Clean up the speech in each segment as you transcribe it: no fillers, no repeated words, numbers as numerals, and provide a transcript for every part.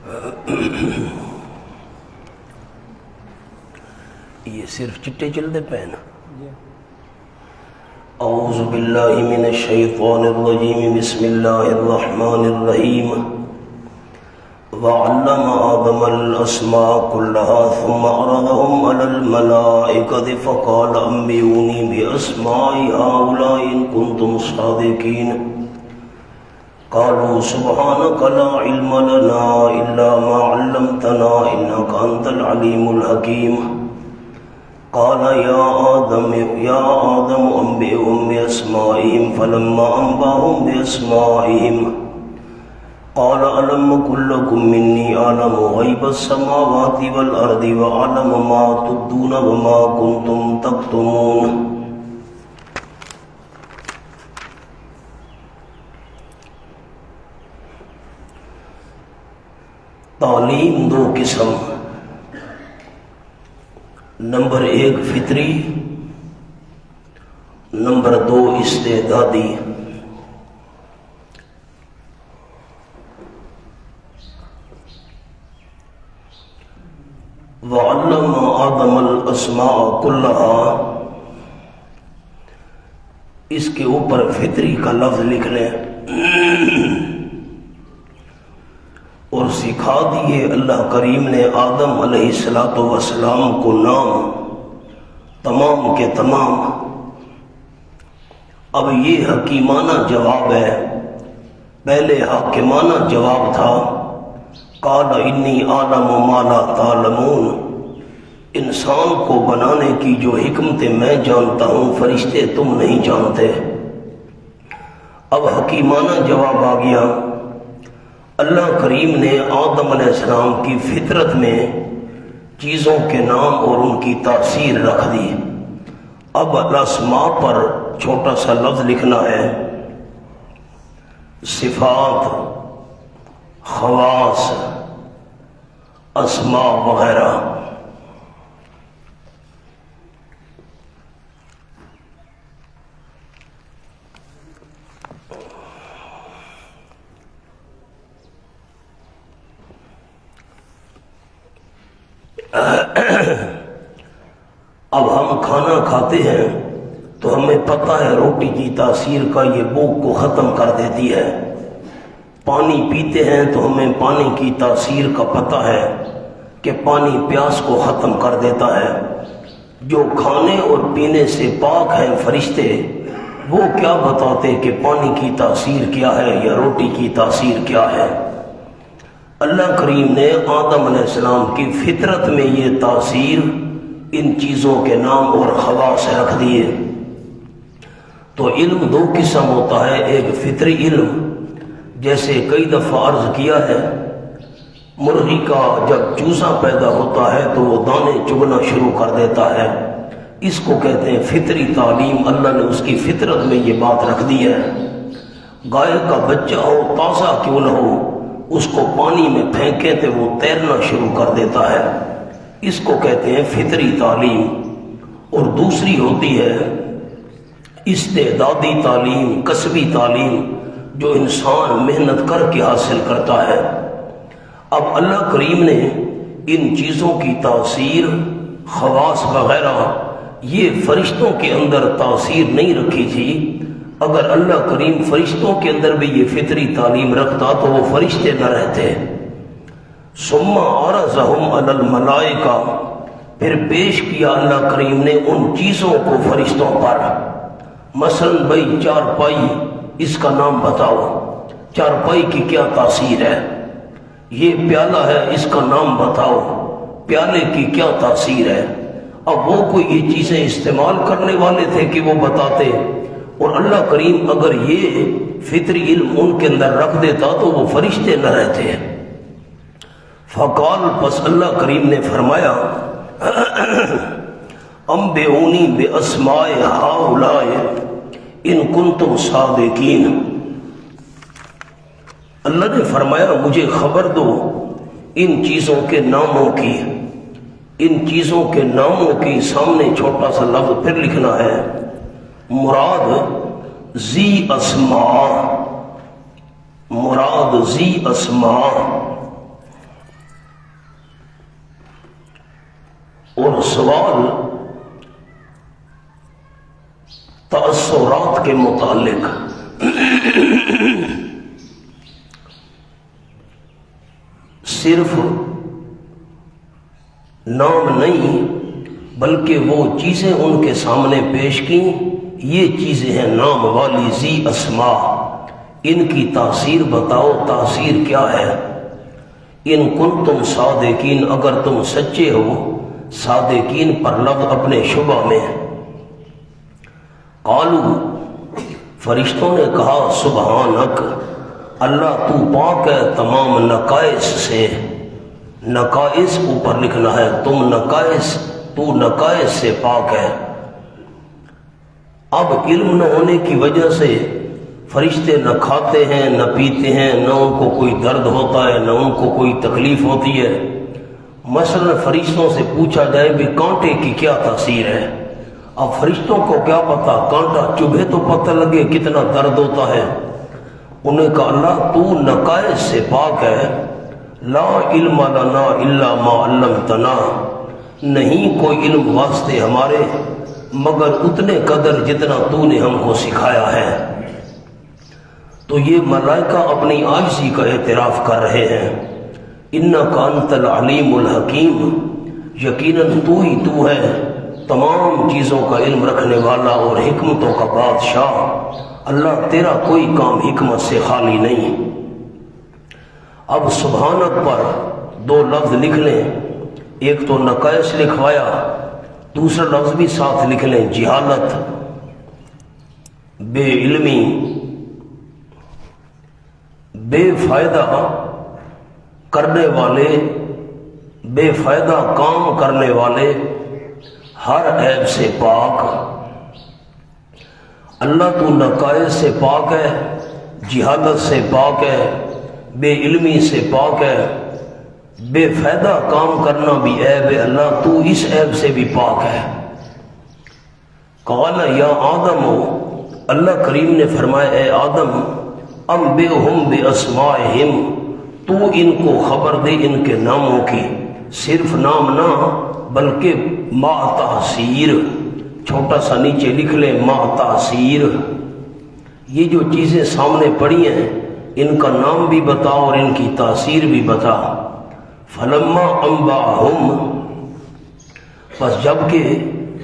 یہ صرف چٹے چلتے پے نا. اعوذ باللہ من الشیطان الرجیم بسم اللہ الرحمن الرحیم. وعلم آدم الاسماء كلها ثم عرضهم على الملائكة فقال انبئوني بأسماء هؤلاء إن كنتم صادقين. قالوا سبحانك لا علم لنا إلا ما علمتنا إنك أنت العليم الحكيم. قال يا آدم أنبئهم بأسمائهم فلما أنبأهم بأسمائهم قال ألم أقل لكم إني أعلم غيب السماوات والأرض وأعلم ما تبدون وما كنتم تكتمون. تعلیم دو قسم. نمبر 1 فطری، نمبر 2 استعدادی. وعلم آدم الاسماء كلها، اس کے اوپر فطری کا لفظ لکھ لیں اور سکھا دیے اللہ کریم نے آدم علیہ السلام کو نام تمام کے تمام. اب یہ حکیمانہ جواب ہے. پہلے حاکمانہ جواب تھا قال انی اعلم ما لا تعلمون. انسان کو بنانے کی جو حکمتیں میں جانتا ہوں فرشتے تم نہیں جانتے. اب حکیمانہ جواب آ گیا. اللہ کریم نے آدم علیہ السلام کی فطرت میں چیزوں کے نام اور ان کی تاثیر رکھ دی. اب الاسماء پر چھوٹا سا لفظ لکھنا ہے. صفات، خواص، اسماء وغیرہ. اب ہم کھانا کھاتے ہیں تو ہمیں پتہ ہے روٹی کی تاثیر کا یہ بھوک کو ختم کر دیتی ہے. پانی پیتے ہیں تو ہمیں پانی کی تاثیر کا پتہ ہے کہ پانی پیاس کو ختم کر دیتا ہے. جو کھانے اور پینے سے پاک ہیں فرشتے وہ کیا بتاتے کہ پانی کی تاثیر کیا ہے یا روٹی کی تاثیر کیا ہے. اللہ کریم نے آدم علیہ السلام کی فطرت میں یہ تاثیر ان چیزوں کے نام اور خواص رکھ دیے. تو علم دو قسم ہوتا ہے. ایک فطری علم، جیسے کئی دفعہ عرض کیا ہے مرغی کا جب چوزا پیدا ہوتا ہے تو وہ دانے چگنا شروع کر دیتا ہے. اس کو کہتے ہیں فطری تعلیم. اللہ نے اس کی فطرت میں یہ بات رکھ دی ہے. گائے کا بچہ ہو تازہ کیوں نہ ہو اس کو پانی میں پھینکیں تو وہ تیرنا شروع کر دیتا ہے. اس کو کہتے ہیں فطری تعلیم. اور دوسری ہوتی ہے استعدادی تعلیم، کسبی تعلیم، جو انسان محنت کر کے حاصل کرتا ہے. اب اللہ کریم نے ان چیزوں کی تاثیر، خواص وغیرہ یہ فرشتوں کے اندر تاثیر نہیں رکھی تھی. اگر اللہ کریم فرشتوں کے اندر بھی یہ فطری تعلیم رکھتا تو وہ فرشتے نہ رہتے. ثم عرضهم علی الملائکہ، پھر پیش کیا اللہ کریم نے ان چیزوں کو فرشتوں پر. مثلا بھائی چارپائی، اس کا نام بتاؤ، چارپائی کی کیا تاثیر ہے. یہ پیالہ ہے، اس کا نام بتاؤ، پیالے کی کیا تاثیر ہے. اب وہ کوئی یہ چیزیں استعمال کرنے والے تھے کہ وہ بتاتے. اور اللہ کریم اگر یہ فطری علم ان کے اندر رکھ دیتا تو وہ فرشتے نہ رہتے. فقال، پس اللہ کریم نے فرمایا انبئونی باسماء ہؤلاء ان کنتم صادقین. اللہ نے فرمایا مجھے خبر دو ان چیزوں کے ناموں کی. ان چیزوں کے ناموں کی سامنے چھوٹا سا لفظ پھر لکھنا ہے. مراد ذی اسماء، مراد ذی اسماء. کے متعلق صرف نام نہیں بلکہ وہ چیزیں ان کے سامنے پیش کی، یہ چیزیں ہیں نام والی ذی اسماء، ان کی تاثیر بتاؤ، تاثیر کیا ہے؟ ان کنتم صادقین، اگر تم سچے ہو، صادقین پر لفظ اپنے شبہ میں۔ قالو، فرشتوں نے کہا سبحانک، اللہ تو پاک ہے تمام نقائص سے۔ نقائص اوپر لکھنا ہے، تم نقائص، تو نقائص سے پاک ہے۔ اب علم نہ ہونے کی وجہ سے فرشتے نہ کھاتے ہیں نہ پیتے ہیں، نہ ان کو کوئی درد ہوتا ہے نہ ان کو کوئی تکلیف ہوتی ہے۔ مثلا فرشتوں سے پوچھا جائے بھی کانٹے کی کیا تاثیر ہے، اب فرشتوں کو کیا پتا، کانٹا چبھے تو پتہ لگے کتنا درد ہوتا ہے۔ انہیں کہا اللہ تو نقائص سے پاک ہے، لا علم لنا الا ما علمتنا، نہیں کوئی علم واسطے ہمارے مگر اتنے قدر جتنا تو نے ہم کو سکھایا ہے۔ تو یہ ملائکہ اپنی عاجزی کا اعتراف کر رہے ہیں، انک انت العلیم الحکیم، یقیناً تو ہی تو ہے تمام چیزوں کا علم رکھنے والا اور حکمتوں کا بادشاہ، اللہ تیرا کوئی کام حکمت سے خالی نہیں۔ اب سبحانک پر دو لفظ لکھ لیں، ایک تو نقائص لکھوایا، دوسرا لفظ بھی ساتھ لکھ لیں، جہالت، بے علمی، بے فائدہ کرنے والے، بے فائدہ کام کرنے والے، ہر عیب سے پاک۔ اللہ تو نقائص سے پاک ہے، جہالت سے پاک ہے، بے علمی سے پاک ہے، بے فائدہ کام کرنا بھی عیب ہے، اللہ تو اس عیب سے بھی پاک ہے۔ قال یا آدم، اللہ کریم نے فرمایا اے آدم، انبئہم باسمائہم، تو ان کو خبر دے ان کے ناموں کی، صرف نام نہ بلکہ ما تحصیر، چھوٹا سا نیچے لکھ لیں ما تحصیر، یہ جو چیزیں سامنے پڑی ہیں ان کا نام بھی بتا اور ان کی تاثیر بھی بتا۔ فلما انبأہم، پس جب کہ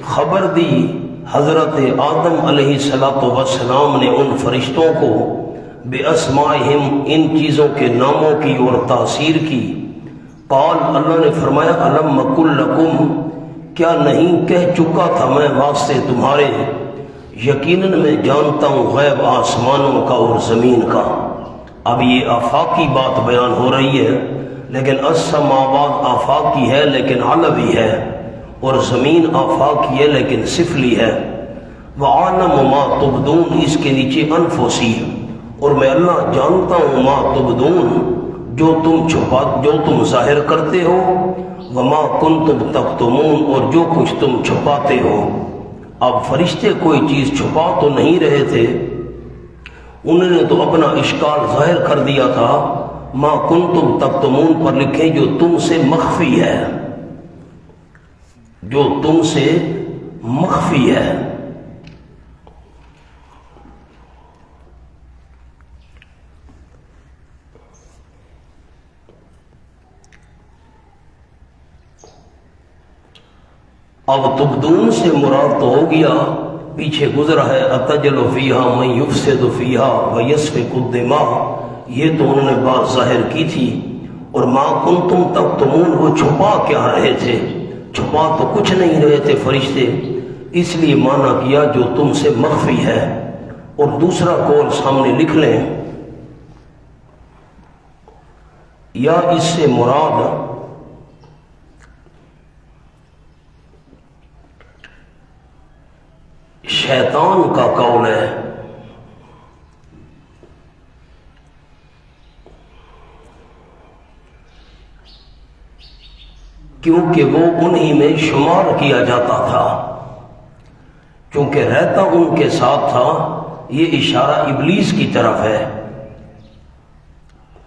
خبر دی حضرت آدم علیہ السلام نے ان فرشتوں کو باسمائہم، ان چیزوں کے ناموں کی اور تاثیر کی، قال، اللہ نے فرمایا الم قل لکم، کیا نہیں کہہ چکا تھا میں واسطے تمہارے، یقیناً میں جانتا ہوں غیب آسمانوں کا اور زمین کا۔ اب یہ آفاقی بات بیان ہو رہی ہے، لیکن السماوات آفاقی ہے لیکن علوی ہے، اور زمین آفاقی ہے لیکن سفلی ہے۔ وعالم ما تبدون، اس کے نیچے انفسی، اور میں اللہ جانتا ہوں ما تبدون، جو تم ظاہر کرتے ہو، وما کنتم تکتمون، اور جو کچھ تم چھپاتے ہو۔ اب فرشتے کوئی چیز چھپا تو نہیں رہے تھے، انہوں نے تو اپنا اشکال ظاہر کر دیا تھا، ما کنتم تکتمون پر لکھیں جو تم سے مخفی ہے، جو تم سے مخفی ہے۔ اب تبدون سے مراد تو ہو گیا، پیچھے گزرا ہے اتجل فیہا من یفسد فیہا ویسفک الدماء، یہ تو انہوں نے بات ظاہر کی تھی، اور ما کنتم تکتمون، وہ چھپا کیا رہے تھے، چھپا تو کچھ نہیں رہے تھے فرشتے، اس لیے مانا کیا جو تم سے مخفی ہے۔ اور دوسرا قول سامنے لکھ لیں، یا اس سے مراد شیطان کا قول ہے، کیونکہ وہ انہی میں شمار کیا جاتا تھا، چونکہ رہتا ان کے ساتھ تھا۔ یہ اشارہ ابلیس کی طرف ہے،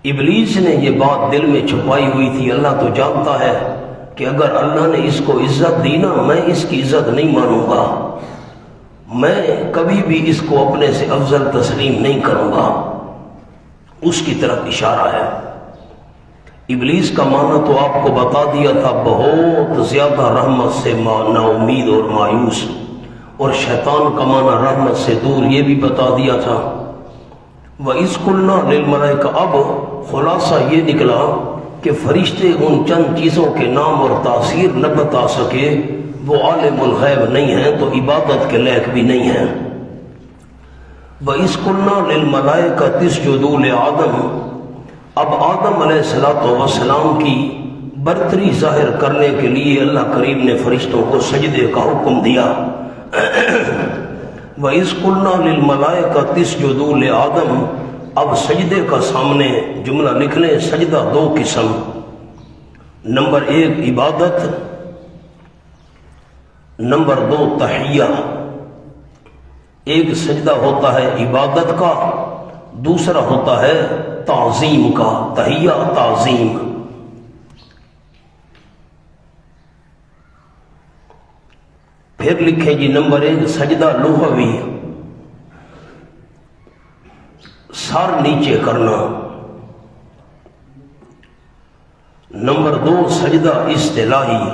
ابلیس نے یہ بات دل میں چھپائی ہوئی تھی، اللہ تو جانتا ہے کہ اگر اللہ نے اس کو عزت دی نا، میں اس کی عزت نہیں مانوں گا، میں کبھی بھی اس کو اپنے سے افضل تسلیم نہیں کروں گا، اس کی طرف اشارہ ہے۔ ابلیس کا معنی تو آپ کو بتا دیا تھا، بہت زیادہ رحمت سے نا امید اور مایوس، اور شیطان کا معنی رحمت سے دور، یہ بھی بتا دیا تھا۔ وَإِذْ قُلْنَا لِلْمَلَائِكَةِ، اب خلاصہ یہ نکلا کہ فرشتے ان چند چیزوں کے نام اور تاثیر نہ بتا سکے، وہ عالم الغیب نہیں ہیں تو عبادت کے لائق بھی نہیں ہیں۔ وَإِذْ قُلْنَا لِلْمَلَائِكَةِ اسْجُدُوا لِآدَمَ، اب آدم علیہ السلام کی برتری ظاہر کرنے کے لیے اللہ کریم نے فرشتوں کو سجدے کا حکم دیا۔ وَإِذْ قُلْنَا لِلْمَلَائِكَةِ اسْجُدُوا لِآدَمَ، اب سجدے کا سامنے جملہ لکھ لیں، سجدہ دو قسم، نمبر 1 عبادت، نمبر 2 تحیہ۔ ایک سجدہ ہوتا ہے عبادت کا، دوسرا ہوتا ہے تعظیم کا، تحیہ تعظیم۔ پھر لکھیں جی نمبر 1 سجدہ لغوی، سر نیچے کرنا، نمبر 2 سجدہ اصطلاحی،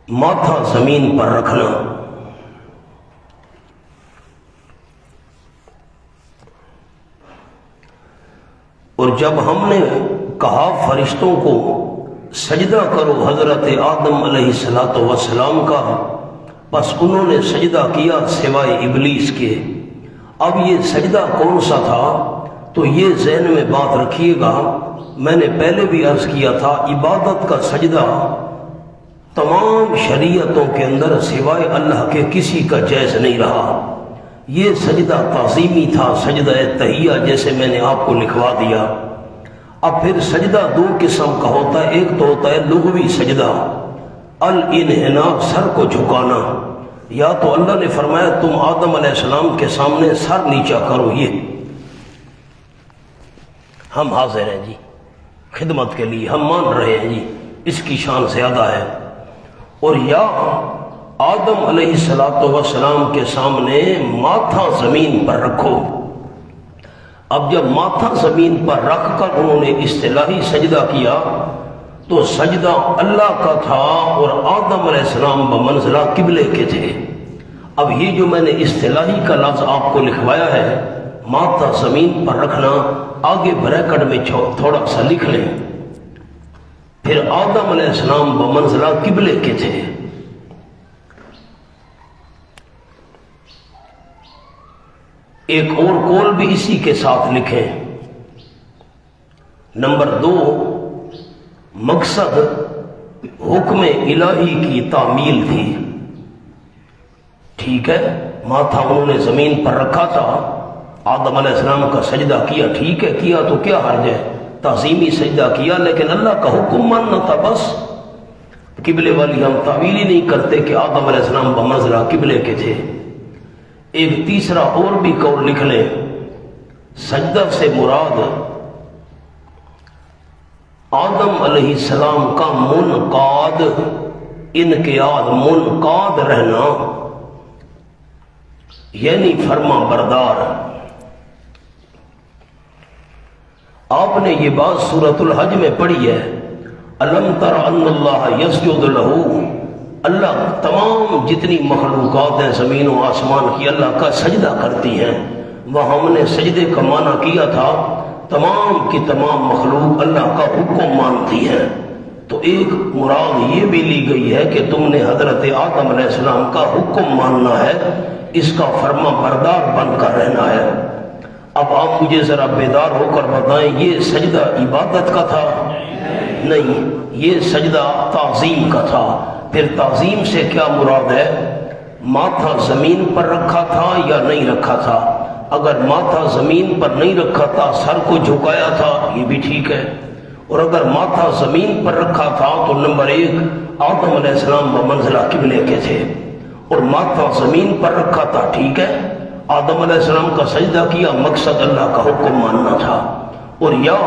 ماتھا زمین پر رکھنا۔ اور جب ہم نے کہا فرشتوں کو سجدہ کرو حضرت آدم علیہ السلام کا، بس انہوں نے سجدہ کیا سوائے ابلیس کے۔ اب یہ سجدہ کون سا تھا؟ تو یہ ذہن میں بات رکھیے گا، میں نے پہلے بھی عرض کیا تھا، عبادت کا سجدہ تمام شریعتوں کے اندر سوائے اللہ کے کسی کا جائز نہیں رہا۔ یہ سجدہ تعظیمی تھا، سجدہ تحیہ، جیسے میں نے آپ کو لکھوا دیا۔ اب پھر سجدہ دو قسم کا ہوتا ہے، ایک تو ہوتا ہے لغوی سجدہ، الانحناء، سر کو جھکانا، یا تو اللہ نے فرمایا تم آدم علیہ السلام کے سامنے سر نیچا کرو، یہ ہم حاضر ہیں جی خدمت کے لیے، ہم مان رہے ہیں جی، اس کی شان زیادہ ہے۔ اور یا آدم علیہ السلام کے سامنے ماتھا زمین پر رکھو۔ اب جب ماتھا زمین پر رکھ کر انہوں نے اصطلاحی سجدہ کیا تو سجدہ اللہ کا تھا اور آدم علیہ السلام بمنزلہ قبلے کے تھے۔ اب یہ جو میں نے اصطلاحی کا لفظ آپ کو لکھوایا ہے، ماتھا زمین پر رکھنا، آگے بریکٹ میں تھوڑا سا لکھ لیں، پھر آدم علیہ السلام بمنزلہ قبلے کے تھے۔ ایک اور قول بھی اسی کے ساتھ لکھیں۔ نمبر 2 مقصد حکم الہی کی تعمیل تھی، ٹھیک ہے، ماتھا انہوں نے زمین پر رکھا تھا، آدم علیہ السلام کا سجدہ کیا، ٹھیک ہے، کیا تو کیا حرج ہے، تعظیمی سجدہ کیا، لیکن اللہ کا حکم ماننا تھا بس۔ قبلے والی ہم تعویل ہی نہیں کرتے کہ آدم علیہ السلام بمنزلہ قبلے کے تھے۔ ایک تیسرا اور بھی قول لکھ لیں، سجدہ سے مراد آدم علیہ السلام کا منقاد، انقیاد، منقاد رہنا، یعنی فرما بردار۔ آپ نے یہ بات سورۃ الحج میں پڑھی ہے، الم تر ان اللہ یسجد لہ، اللہ تمام جتنی مخلوقات ہیں زمین و آسمان کی اللہ کا سجدہ کرتی ہیں۔ وہ ہم نے سجدے کا معنی کیا تھا تمام کی تمام مخلوق اللہ کا حکم مانتی ہے، تو ایک مراد یہ بھی لی گئی ہے کہ تم نے حضرت آدم علیہ السلام کا حکم ماننا ہے، اس کا فرما بردار بن کر رہنا ہے۔ اب آپ مجھے ذرا بیدار ہو کر بتائیں، یہ سجدہ عبادت کا تھا؟ نہیں، یہ سجدہ تعظیم کا تھا۔ پھر تعظیم سے کیا مراد ہے؟ ماتھا زمین پر رکھا تھا یا نہیں رکھا تھا؟ اگر ماتھا زمین پر نہیں رکھا تھا، سر کو جھکایا تھا، یہ بھی ٹھیک ہے۔ اور اگر ماتھا زمین پر رکھا تھا تو نمبر 1 آدم علیہ السلام بمنزلہ قبلے کے تھے، اور ماتھا زمین پر رکھا تھا، ٹھیک ہے، آدم علیہ السلام کا سجدہ کیا، مقصد اللہ کا حکم ماننا تھا۔ اور یا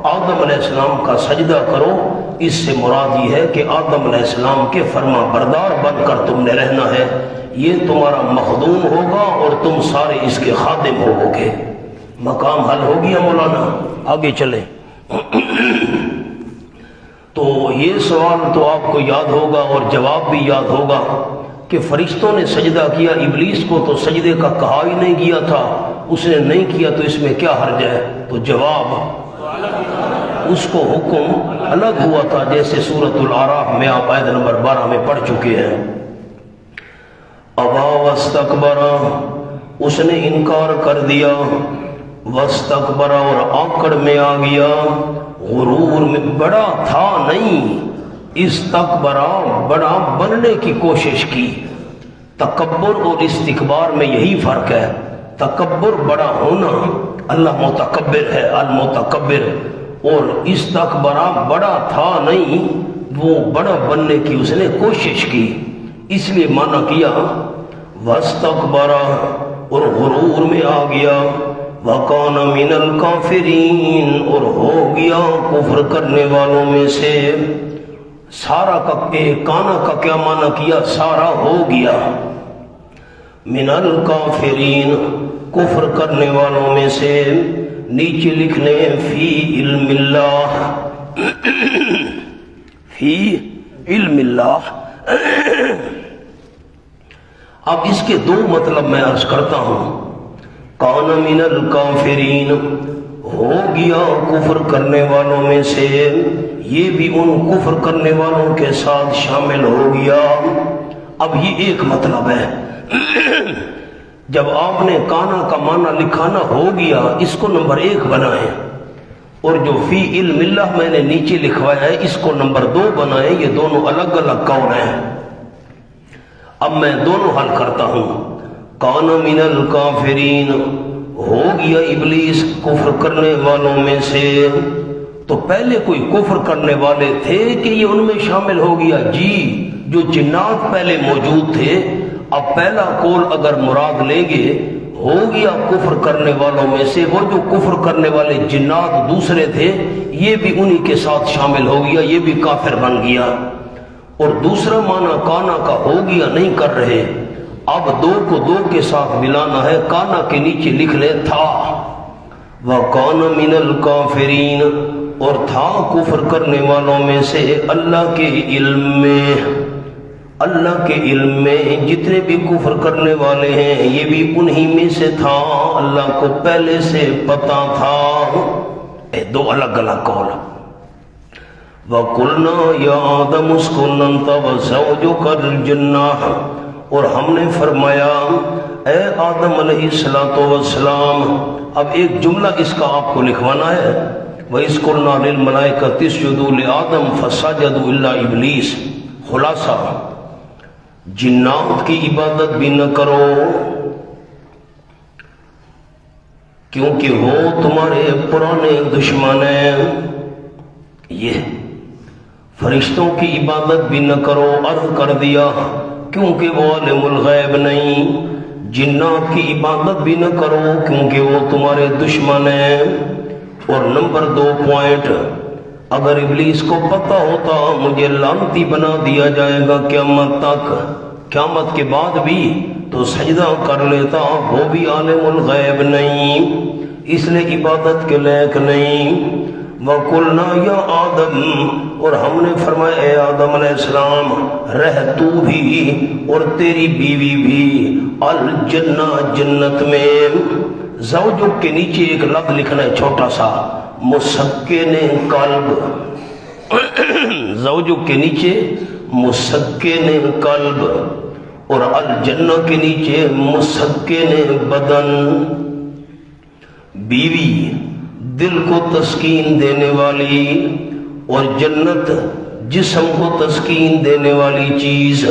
آدم علیہ السلام کا سجدہ کرو، اس سے مراد یہ ہے کہ آدم علیہ السلام کے فرما بردار بن کر تم نے رہنا ہے، یہ تمہارا مخدوم ہوگا اور تم سارے اس کے خادم ہوو گے۔ مقام حل ہو گیا مولانا، آگے چلیں۔ تو یہ سوال تو آپ کو یاد ہوگا اور جواب بھی یاد ہوگا کہ فرشتوں نے سجدہ کیا، ابلیس کو تو سجدے کا کہا ہی نہیں گیا تھا، اس نے نہیں کیا تو اس میں کیا حرج ہے؟ تو جواب اس کو حکم الگ ہوا تھا، جیسے سورۃ الاعراف میں آپ آیت نمبر 12 میں پڑھ چکے ہیں۔ ابا واستکبر، اس نے انکار کر دیا، واستکبر اور آکڑ میں آ گیا، غرور میں بڑا تھا نہیں، استکبر بڑا بننے کی کوشش کی۔ تکبر اور استکبار میں یہی فرق ہے، تکبر بڑا ہونا، اللہ متکبر ہے المتکبر، اور استکبر بڑا تھا نہیں، وہ بڑا بننے کی اس نے کوشش کی، اس لیے معنی کیا واستکبر اور غرور میں آ گیا، وکان من الکافرین اور ہو گیا کفر کرنے والوں میں سے۔ سارا کا کانا کا کیا معنی کیا؟ سارا ہو گیا، من الکافرین کفر کرنے والوں میں سے۔ نیچے لکھ لیں فی علم اللہ، فی علم اللہ۔ اب اس کے دو مطلب میں عرض کرتا ہوں۔ کان من الکافرین ہو گیا کفر کرنے والوں میں سے، یہ بھی ان کفر کرنے والوں کے ساتھ شامل ہو گیا۔ اب یہ ایک مطلب ہے، جب آپ نے کانا کا معنی لکھا نہ ہو گیا، اس کو نمبر 1 بنائیں، اور جو فی علم اللہ میں نے نیچے لکھوایا ہے اس کو نمبر 2 بنائیں، یہ دونوں الگ الگ قول ہیں۔ اب میں دونوں حل کرتا ہوں۔ کان من الکافرین ہو گیا ابلیس کفر کرنے والوں میں سے، تو پہلے کوئی کفر کرنے والے تھے کہ یہ ان میں شامل ہو گیا؟ جی، جو جنات پہلے موجود تھے۔ اب پہلا قول اگر مراد لیں گے، ہو گیا کفر کرنے والوں میں سے، وہ جو کفر کرنے والے جنات دوسرے تھے یہ بھی انہی کے ساتھ شامل ہو گیا، یہ بھی کافر بن گیا۔ اور دوسرا معنی کانا کا ہو گیا نہیں کر رہے، اب 2 کو 2 کے ساتھ ملانا ہے، کانا کے نیچے لکھ لے تھا، وَقَانَ مِنَ الْكَافِرِينَ اور تھا کفر کرنے والوں میں سے، اللہ کے علم میں، اللہ کے علم میں جتنے بھی کفر کرنے والے ہیں یہ بھی انہی میں سے تھا، اللہ کو پہلے سے پتا تھا۔ 2 الگ الگ قول۔ وَقُلْنَا يَا آدَمُ اسْكُنْ أَنْتَ وَزَوْجُكَ الْجَنَّةَ اور ہم نے فرمایا اے آدم علیہ السلام، اب ایک جملہ اس کا آپ کو لکھوانا ہے، وَإِذْ قُلْنَا لِلْمَلَائِكَةِ اسْجُدُوا لِآدَمَ فَسَجَدُوا إِلَّا إِبْلِيسَ۔ خلاصہ، جنات کی عبادت بھی نہ کرو کیونکہ وہ تمہارے پرانے دشمن ہیں۔ یہ فرشتوں کی عبادت بھی نہ کرو، عرض کر دیا کیونکہ وہ عالم الغیب نہیں۔ جنات کی عبادت بھی نہ کرو کیونکہ وہ تمہارے دشمن ہیں۔ اور نمبر 2 پوائنٹ، اگر ابلیس کو پتہ ہوتا مجھے لعنتی بنا دیا جائے گا قیامت تک، قیامت کے بعد بھی، تو سجدہ کر لیتا، وہ بھی عالم الغیب نہیں، اس لیے عبادت کے لائق نہیں۔ وَقُلْنَا يَا آدَمْ اور ہم نے فرمایا اے آدم علیہ السلام، رہ تو بھی اور تیری بیوی بھی، الجنہ جنت میں۔ زوجک کے نیچے ایک لفظ لکھنا ہے چھوٹا سا، مسکن قلب۔ زوجک کے نیچے مسکن قلب اور الجنہ کے نیچے مسکن بدن۔ بیوی دل کو تسکین دینے والی اور جنت جسم کو تسکین دینے والی چیز،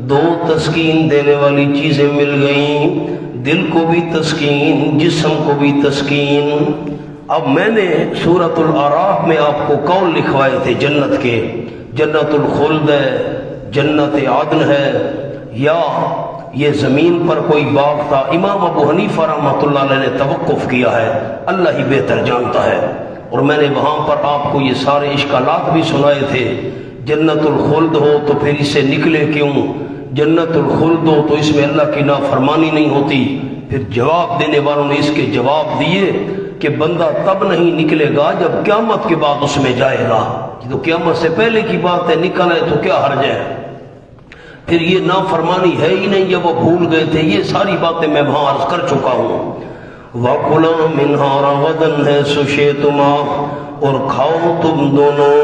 2 تسکین دینے والی چیزیں مل گئیں، دل کو بھی تسکین، جسم کو بھی تسکین۔ اب میں نے سورۃ الاعراف میں آپ کو قول لکھوائے تھے جنت کے، جنت الخلد ہے، جنت عدن ہے، یا یہ زمین پر کوئی باغ تھا۔ امام ابو حنیفہ رحمۃ اللہ علیہ نے توقف کیا ہے، اللہ ہی بہتر جانتا ہے، اور میں نے وہاں پر آپ کو یہ سارے اشکالات بھی سنائے تھے. جنت الخلد ہو تو پھر اس سے نکلے کیوں؟ جنت الخلد ہو تو اس میں اللہ کی نافرمانی نہیں ہوتی. پھر جواب دینے والوں نے اس کے جواب دیے کہ بندہ تب نہیں نکلے گا جب قیامت کے بعد اس میں جائے گا. تو قیامت سے پہلے کی بات ہے، نکل ہے تو کیا حرج ہے؟ پھر یہ نافرمانی ہے ہی نہیں، یہ وہ بھول گئے تھے. یہ ساری باتیں میں وہاں عرض کر چکا ہوں. وَكُلَا مِنْهَا رَغَدًا حَيْثُ شِئْتُمَا، اور کھاؤ تم دونوں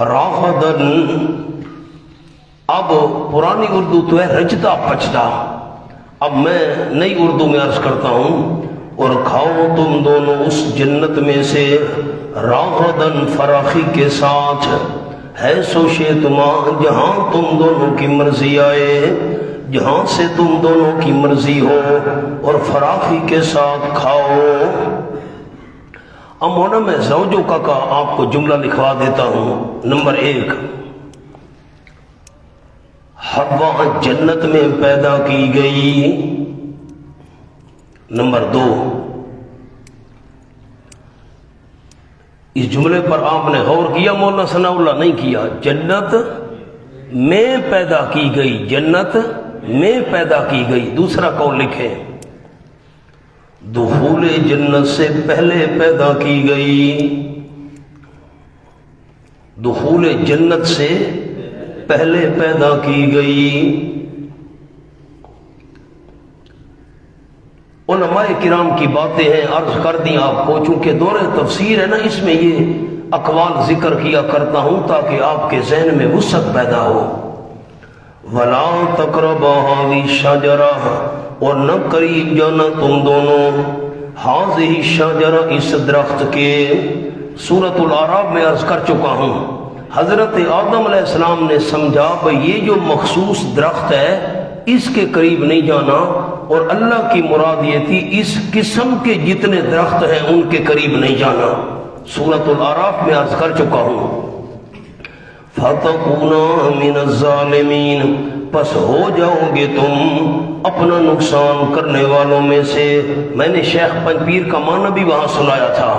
راغدن. اب پرانی اردو تو ہے رچتا پچتا، اب میں نئی اردو میں عرض کرتا ہوں. اور کھاؤ تم دونوں اس جنت میں سے راغدن فراخی کے ساتھ، ہے سوشے تما جہاں تم دونوں کی مرضی آئے، جہاں سے تم دونوں کی مرضی ہو، اور فراخی کے ساتھ کھاؤ. اب مولانا میں زوجوں کا آپ کو جملہ لکھوا دیتا ہوں. نمبر 1، حوا جنت میں پیدا کی گئی. نمبر 2، اس جملے پر آپ نے غور کیا مولانا ثناء اللہ؟ نہیں کیا. جنت میں پیدا کی گئی، جنت میں پیدا کی گئی. دوسرا قول لکھیں، دخول جنت سے پہلے پیدا کی گئی. دخول جنت سے پہلے پیدا کی گئی. علماء کرام کی باتیں ہیں، عرض کر دیں آپ کو. چونکہ دور تفسیر ہے نا، اس میں یہ اقوال ذکر کیا کرتا ہوں تاکہ آپ کے ذہن میں وسعت پیدا ہو. وَلَا تَقْرَبَا هَٰذِهِ الشَّجَرَةَ، اور نہ قریب جانا تم دونوں هَٰذِهِ الشَّجَرَةَ، اس درخت کے. سورۃ الاعراف میں عرض کر چکا ہوں، حضرت آدم علیہ السلام نے سمجھا کہ یہ جو مخصوص درخت ہے اس کے قریب نہیں جانا، اور اللہ کی مراد یہ تھی اس قسم کے جتنے درخت ہیں ان کے قریب نہیں جانا. سورۃ الاعراف میں عرض کر چکا ہوں. فَتَكُونَا مِنَ الظَّالِمِينَ، پس ہو جاؤ گے تم اپنا نقصان کرنے والوں میں سے. میں نے شیخ پنج پیر کا معنی بھی وہاں سنایا تھا.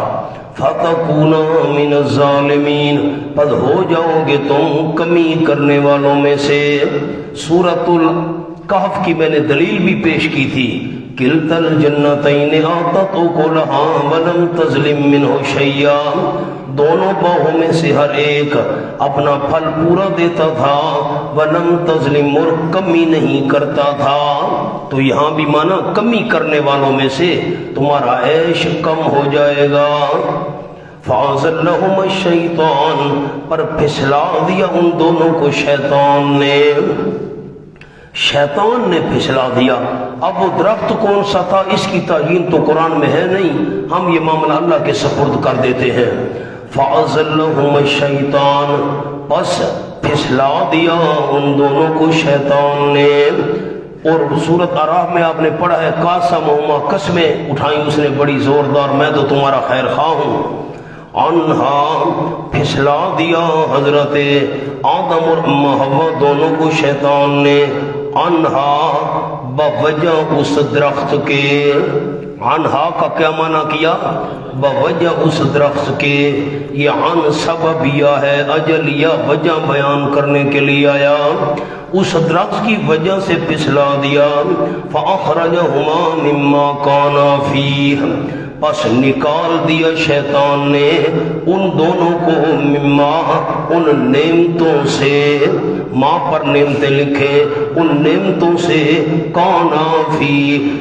فَتَكُونَا مِنَ الظَّالِمِينَ، پس ہو جاؤ گے تم کمی کرنے والوں میں سے. سورۃ الکہف کی میں نے دلیل بھی پیش کی تھی. کلتا الجنتین آتت اکلہا ولم تظلم منہ شیئا، دونوں باغوں میں سے ہر ایک اپنا پھل پورا دیتا تھا، ولم تظلم، اور کمی نہیں کرتا تھا. تو یہاں بھی مانا کمی کرنے والوں میں سے تمہارا عیش کم ہو جائے گا. فَأَزَلَّهُمَا الشَّيْطَانُ، پر پھسلا دیا ان دونوں کو شیطان نے. شیطان نے پھسلا دیا. اب وہ درخت کون سا تھا اس کی تعین تو قرآن میں ہے نہیں، ہم یہ معاملہ اللہ کے سپرد کر دیتے ہیں. فَأَزَلَّهُمَا الشَّيْطَانُ، پس پھسلا دیا ان دونوں کو شیطان نے. اور سورۃ اعراف میں آپ نے پڑھا ہے قاسمہما، قسمیں اٹھائیں اس نے بڑی زوردار، میں تو تمہارا خیر خواہ ہوں. انہا، پھسلا دیا حضرت آدم اور اماں حوا دونوں کو شیطان نے. انہا، بوجہ اس درخت کے. انہا کا کیا معنی کیا؟ بوجہ اس درخت کے. یہ عن سببیہ ہے، اجل یا وجہ بیان کرنے کے لیے آیا. اس درخت کی وجہ سے پھسلا دیا. فَأَخْرَجَهُمَا مِمَّا كَانَا فِيهِ، پس نکال دیا شیطان نے ان دونوں کو مما، ان نعمتوں سے. ماں پر نعمتیں لکھے، ان نعمتوں سے. کانا فی،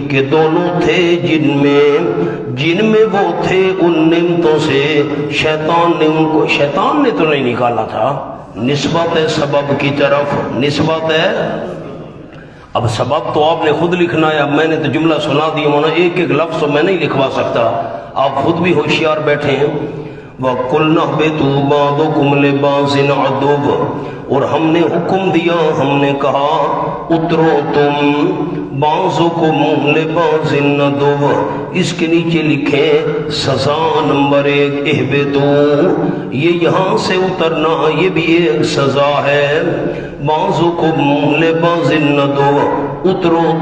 کہ دونوں تھے جن میں وہ تھے ان نعمتوں سے. شیطان نے ان کو، شیطان نے تو نہیں نکالا تھا، نسبت ہے سبب کی طرف، نسبت ہے. اب سبب تو آپ نے خود لکھنا ہے. اب میں نے تو جملہ سنا دیا ہونا، ایک ایک لفظ میں نہیں لکھوا سکتا، آپ خود بھی ہوشیار بیٹھے ہیں. وَقُلْنَا اهْبِطُوا بَعْضُكُمْ لِبَعْضٍ عَدُوٌّ، اور ہم نے حکم دیا، ہم نے کہا اترو تم بَعْضُكُمْ لِبَعْضٍ عَدُوٌّ. اس کے نیچے لکھیں سزا نمبر 1 اهْبِطُوا، یہ یہاں سے اترنا یہ بھی ایک سزا ہے. بَعْضُكُمْ لِبَعْضٍ عَدُوٌّ، اترو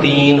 3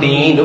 3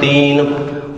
3।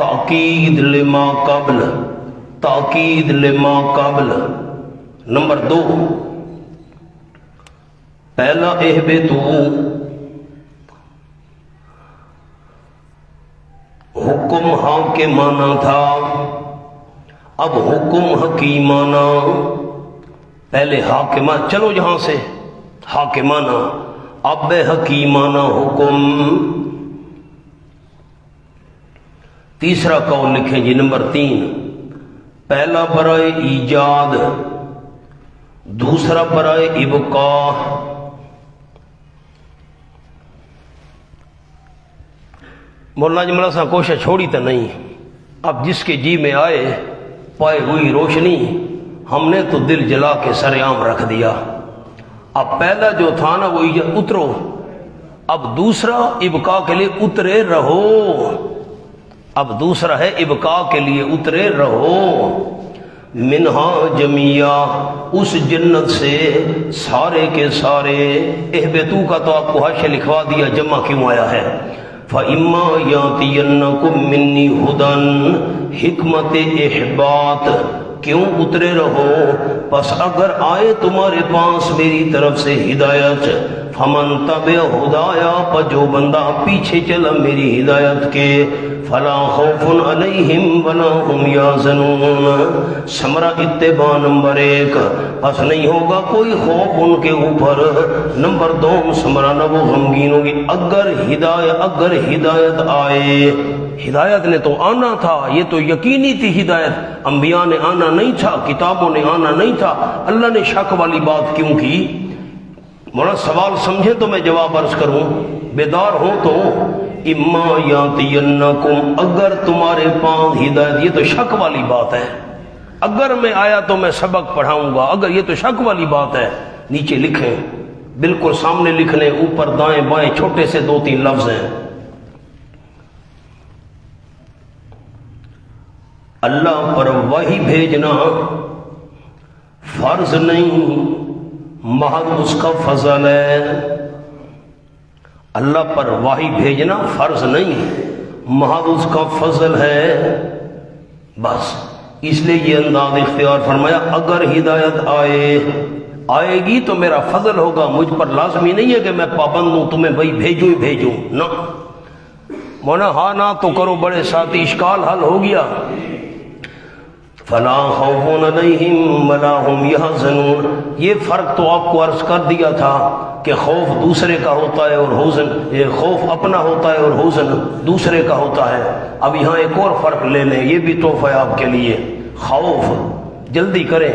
تاکید لما قبل، تاکید لما قبل۔ نمبر 2، پہلا اہبتو حکم حاکمانہ تھا، اب حکم حکیمانہ۔ پہلے حاکمانہ، چلو یہاں سے حاکمانہ، اب حکیمانہ حکم۔ تیسرا قول لکھیں جی، نمبر 3، پہلا برائے ایجاد، دوسرا برائے ابقاء۔ مولانا جملہ صاحب کوشش چھوڑی تو نہیں، اب جس کے جی میں آئے پائے ہوئی روشنی ہم نے تو دل جلا کے سر عام رکھ دیا۔ اب پہلا جو تھا نا وہ اترو، اب دوسرا ابقاء کے لیے اترے رہو، اب دوسرا ہے ابقاء کے لیے اترے رہو۔ منہا جمیعہ، اس جنت سے سارے کے سارے۔ اہبتو کا تو آپ کو حاشیہ لکھوا دیا جمع کیوں آیا ہے۔ فَإِمَّا يَأْتِيَنَّكُم مِّنِّي هُدًى، حکمت احباط، کیوں اترے رہو؟ پس اگر آئے تمہارے پاس میری طرف سے ہدایت، فمن تبع ہدایا، پر جو بندہ پیچھے چلا میری ہدایت کے، فلا خوف علیہم ولا ہم یحزنون۔ ثمرہ اتباع نمبر 1، پس نہیں ہوگا کوئی خوف ان کے اوپر۔ نمبر 2، ثمرہ نہ وہ غمگین ہوگی اگر ہدایت آئے۔ ہدایت نے تو آنا تھا، یہ تو یقینی تھی ہدایت، انبیاء نے آنا نہیں تھا، کتابوں نے آنا نہیں تھا، اللہ نے شک والی بات کیوں کی؟ مولانا سوال سمجھے تو میں جواب عرض کروں، بیدار ہوں تو اما یاتینکم، اگر تمہارے پاس ہدایت، یہ تو شک والی بات ہے، اگر میں آیا تو میں سبق پڑھاؤں گا، اگر یہ تو شک والی بات ہے۔ نیچے لکھیں، بالکل سامنے لکھ لیں، اوپر دائیں بائیں چھوٹے سے 2-3 لفظ ہیں۔ اللہ پر وحی بھیجنا فرض نہیں، محض اس کا فضل ہے۔ اللہ پر وحی بھیجنا فرض نہیں، محض اس کا فضل ہے، بس اس لیے یہ انداز اختیار فرمایا، اگر ہدایت آئے گی تو میرا فضل ہوگا، مجھ پر لازمی نہیں ہے کہ میں پابند ہوں تمہیں بھائی بھیجوں ہی بھیجوں، نہ مونا ہاں نہ تو کرو بڑے ساتھی، اشکال حل ہو گیا۔ فلا خوف علیہم ولا هم یحزنون، یہ فرق تو آپ کو عرض کر دیا تھا کہ خوف دوسرے کا ہوتا ہے اور حزن، یہ خوف اپنا ہوتا ہے اور حزن دوسرے کا ہوتا ہے۔ اب یہاں ایک اور فرق لے لیں، یہ بھی تحفہ ہے آپ کے لیے۔ خوف، جلدی کریں،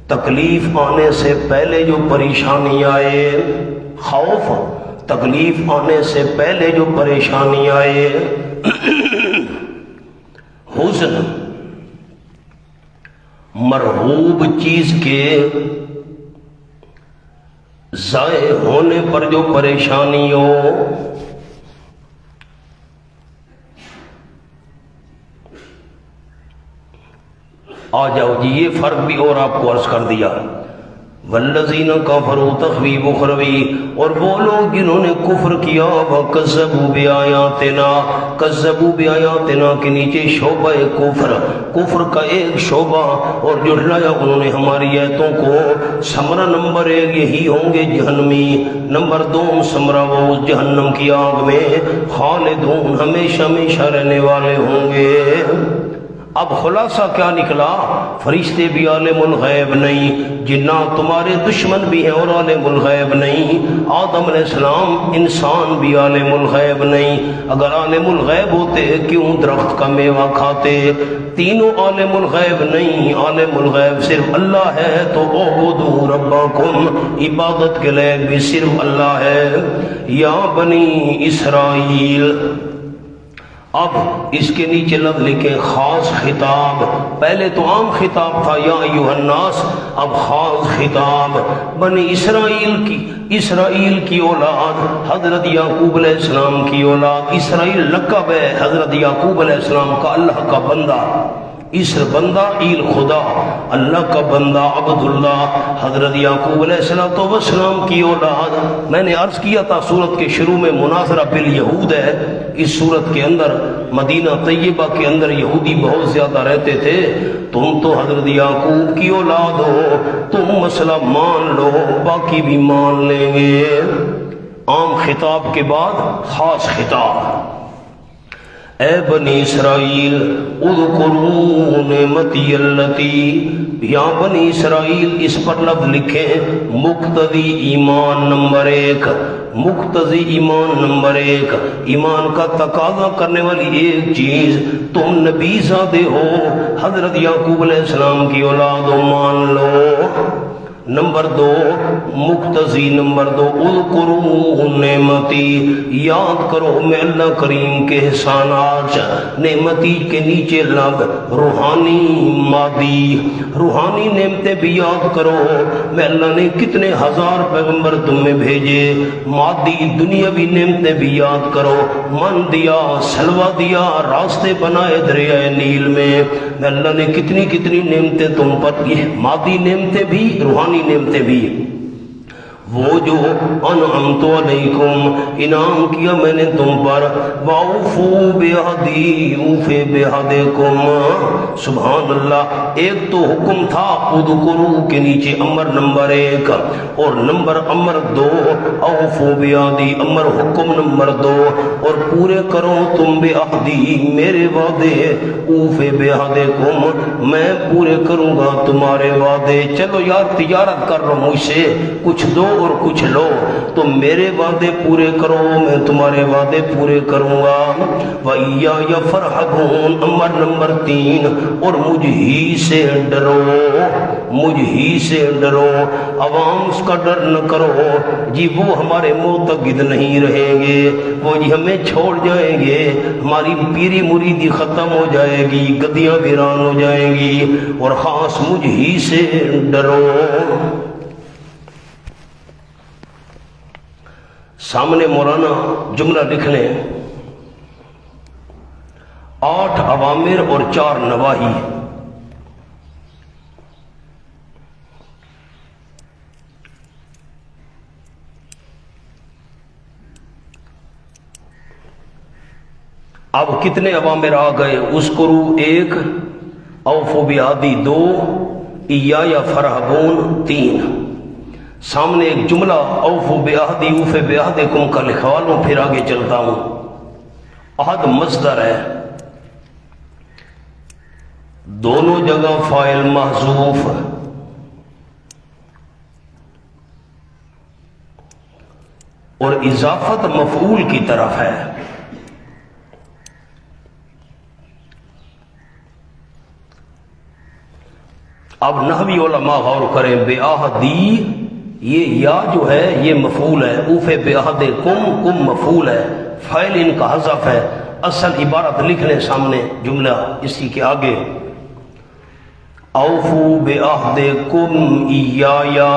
تکلیف آنے سے پہلے جو پریشانی آئے، خوف تکلیف آنے سے پہلے جو پریشانی آئے، حزن مرغوب چیز کے ضائع ہونے پر جو پریشانی ہو، آ جاؤ جی، یہ فرق بھی اور آپ کو عرض کر دیا۔ والذین کفروا تخویف اخروی، اور وہ لوگ جنہوں نے کفر کیا، وکذبوا بآیاتنا، کذبوا بآیاتنا کے نیچے شعبہ کفر کا ایک شعبہ، اور جھٹلایا انہوں نے ہماری آیتوں کو۔ ثمرہ نمبر 1 یہی ہوں گے جہنمی، نمبر 2 ثمرہ وہ جہنم کی آگ میں خالدون، ہمیشہ ہمیشہ رہنے والے ہوں گے۔ اب خلاصہ کیا نکلا؟ فرشتے بھی عالم الغیب نہیں، جنات تمہارے دشمن بھی ہیں اور عالم الغیب نہیں، آدم علیہ السلام انسان بھی عالم الغیب نہیں، اگر عالم الغیب ہوتے کیوں درخت کا میوہ کھاتے؟ تینوں عالم الغیب نہیں، عالم الغیب صرف اللہ ہے، تو اعبدوا ربکم، عبادت کے لیے بھی صرف اللہ ہے۔ یا بنی اسرائیل، اب اس کے نیچے لفظ لکھیں خاص خطاب، پہلے تو عام خطاب تھا یا ایھا الناس، اب خاص خطاب بنی اسرائیل کی اولاد، حضرت یعقوب علیہ السلام کی اولاد۔ اسرائیل لقب ہے حضرت یعقوب علیہ السلام کا، اللہ کا بندہ، اسر بندہ ایل خدا، اللہ کا بندہ عبداللہ، حضرت یعقوب علیہ السلام کی اولاد۔ میں نے عرض کیا تھا سورت کے شروع میں مناظرہ بالیہود ہے۔ اس سورت کے اندر مدینہ طیبہ کے اندر یہودی بہت زیادہ رہتے تھے۔ تم تو حضرت یعقوب کی اولاد ہو، تم مسئلہ مان لو، باقی بھی مان لیں گے۔ عام خطاب کے بعد خاص خطاب۔ اے بنی اسرائیل اذکروا نعمتی اللتی، یا بنی اسرائیل اس پر لفظ لکھیں مقتضی ایمان نمبر 1، مقتضی ایمان نمبر 1، ایمان کا تقاضا کرنے والی ایک چیز، تم نبی زادے ہو، حضرت یعقوب علیہ السلام کی اولاد ہو، مان لو۔ نمبر 2 مقتضی، نمبر 2 اذکروا نعمتی، یاد کرو میں اللہ کریم کے احسانات۔ نعمتی کے نیچے لفظ روحانی مادی، روحانی نعمتیں بھی یاد کرو، میں اللہ نے کتنے ہزار پیغمبر تم میں بھیجے۔ مادی دنیاوی نعمتیں بھی یاد کرو، من دیا، سلوہ دیا، راستے بنائے دریائے نیل میں اللہ نے کتنی کتنی نعمتیں تم پر، یہ مادی نعمتیں بھی روحانی نعمتیں بھی۔ وہ جو انعمت علیکم، انعام کیا میں نے تم پر، واوفوا بعہدی اوفی بعہدکم، سبحان اللہ۔ ایک تو حکم تھا اذکروا کے نیچے امر نمبر 1، اور امر 2 اوفوا بعہدی، امر حکم نمبر 2، اور پورے کرو تم بعہدی، میرے وعدے، اوفی بعہدکم، میں پورے کروں گا تمہارے وعدے۔ چلو یار تجارت کر رہا ہوں مجھ سے، کچھ دو اور کچھ لو، تو میرے وعدے پورے کرو، میں تمہارے وعدے پورے کروں گا۔ وَإِيَّايَ فَارْهَبُونِ، امر نمبر 3، اور مجھ ہی سے ڈرو، مجھ ہی سے ڈرو۔ عوام اس کا ڈر نہ کرو جی، وہ ہمارے معتقد نہیں رہیں گے، وہ جی ہمیں چھوڑ جائیں گے، ہماری پیری مریدی ختم ہو جائے گی، گدیاں ویران ہو جائیں گی، اور خاص مجھ ہی سے ڈرو۔ سامنے مولانا جملہ لکھ لیں، 8 اوامر اور 4 نواہی۔ اب کتنے اوامر آ گئے؟ اذکروا 1، اوفوا بعہدی 2، ایایا فارہبون 3۔ سامنے ایک جملہ اوفوا بعہدی اوفی بعہدکم کا لکھوا لوں، پھر آگے چلتا ہوں۔ عہد مصدر ہے، دونوں جگہ فاعل محذوف، اور اضافت مفعول کی طرف ہے۔ اب نحوی علماء غور کریں، بعہدی یہ یا جو ہے یہ مفعول ہے، اوفی بعہدکم کم مفعول ہے، فاعل ان کا حذف ہے۔ اصل عبارت لکھ لیں سامنے جملہ اسی کے آگے، اوفوا بعہدکم ایایا،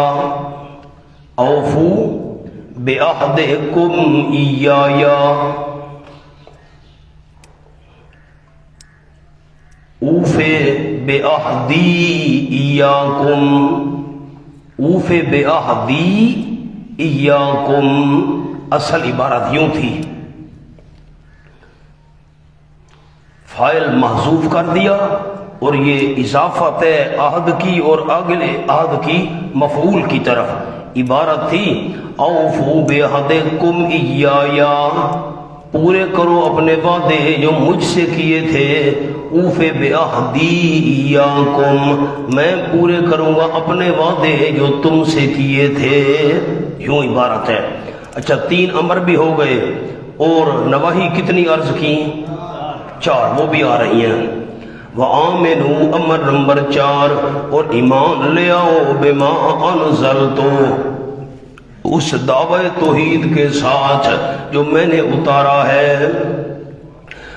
اوفوا بعہدکم ایایا، اوفی بعہدی ایاکم، اوفی بعہدی ایاکم، اصل عبارت یوں تھی، فاعل محذوف کر دیا، اور یہ اضافت ہے عہد کی اور اگلے عہد کی مفعول کی طرف۔ عبارت تھی اوفوا بعہدکم ایایا، پورے کرو اپنے وعدے جو مجھ سے کیے تھے، اوفی بعہدی ایاکم، میں پورے کروں گا اپنے وعدے جو تم سے کیے تھے، یوں عبارت ہے۔ اچھا 3 امر بھی ہو گئے، اور نواہی کتنی عرض کی؟ 4، وہ بھی آ رہی ہیں۔ وَآمِنُوا امر نمبر 4، اور ایمان لے آؤ، بما انزلتو، اس دعوی توحید کے ساتھ جو میں نے اتارا ہے،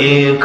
1,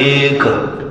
1,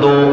2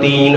3,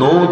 2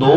2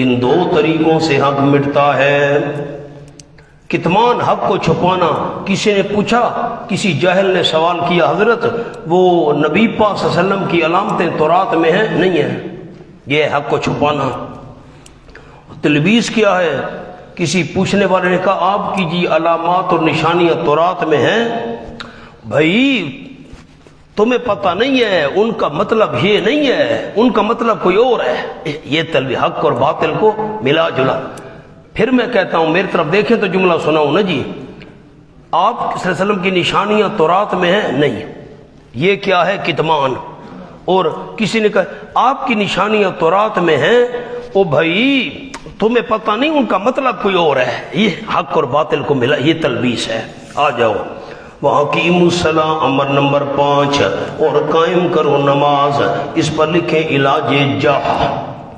ان دو طریقوں سے حق مٹتا ہے۔ کتمان حق کو چھپانا، کسی نے پوچھا، کسی جاہل نے سوال کیا، حضرت وہ نبی پاک صلی اللہ علیہ وسلم کی علامتیں تورات میں ہیں؟ نہیں ہیں، یہ حق کو چھپانا۔ تلبیس کیا ہے، کسی پوچھنے والے نے کہا آپ کی جی علامات اور نشانیاں تورات میں ہیں، بھائی تمہیں پتہ نہیں ہے، ان کا مطلب یہ نہیں ہے، ان کا مطلب کوئی اور ہے۔ یہ تلبیس حق اور باطل کو ملا جلا۔ پھر میں کہتا ہوں میری طرف دیکھیں تو جملہ سناؤں نا جی، آپ صلی اللہ علیہ وسلم کی نشانیاں تورات میں ہیں؟ نہیں، یہ کیا ہے؟ کتمان۔ اور کسی نے کہا آپ کی نشانیاں تورات میں ہیں، او بھائی تمہیں پتہ نہیں، ان کا مطلب کوئی اور ہے۔ یہ حق اور باطل کو ملا، یہ تلبیس ہے۔ آ جاؤ، وَأَقِیمُوا الصَّلَاةَ امر نمبر 5، اور قائم کرو نماز۔ اس پر لکھیں علاج جاہ،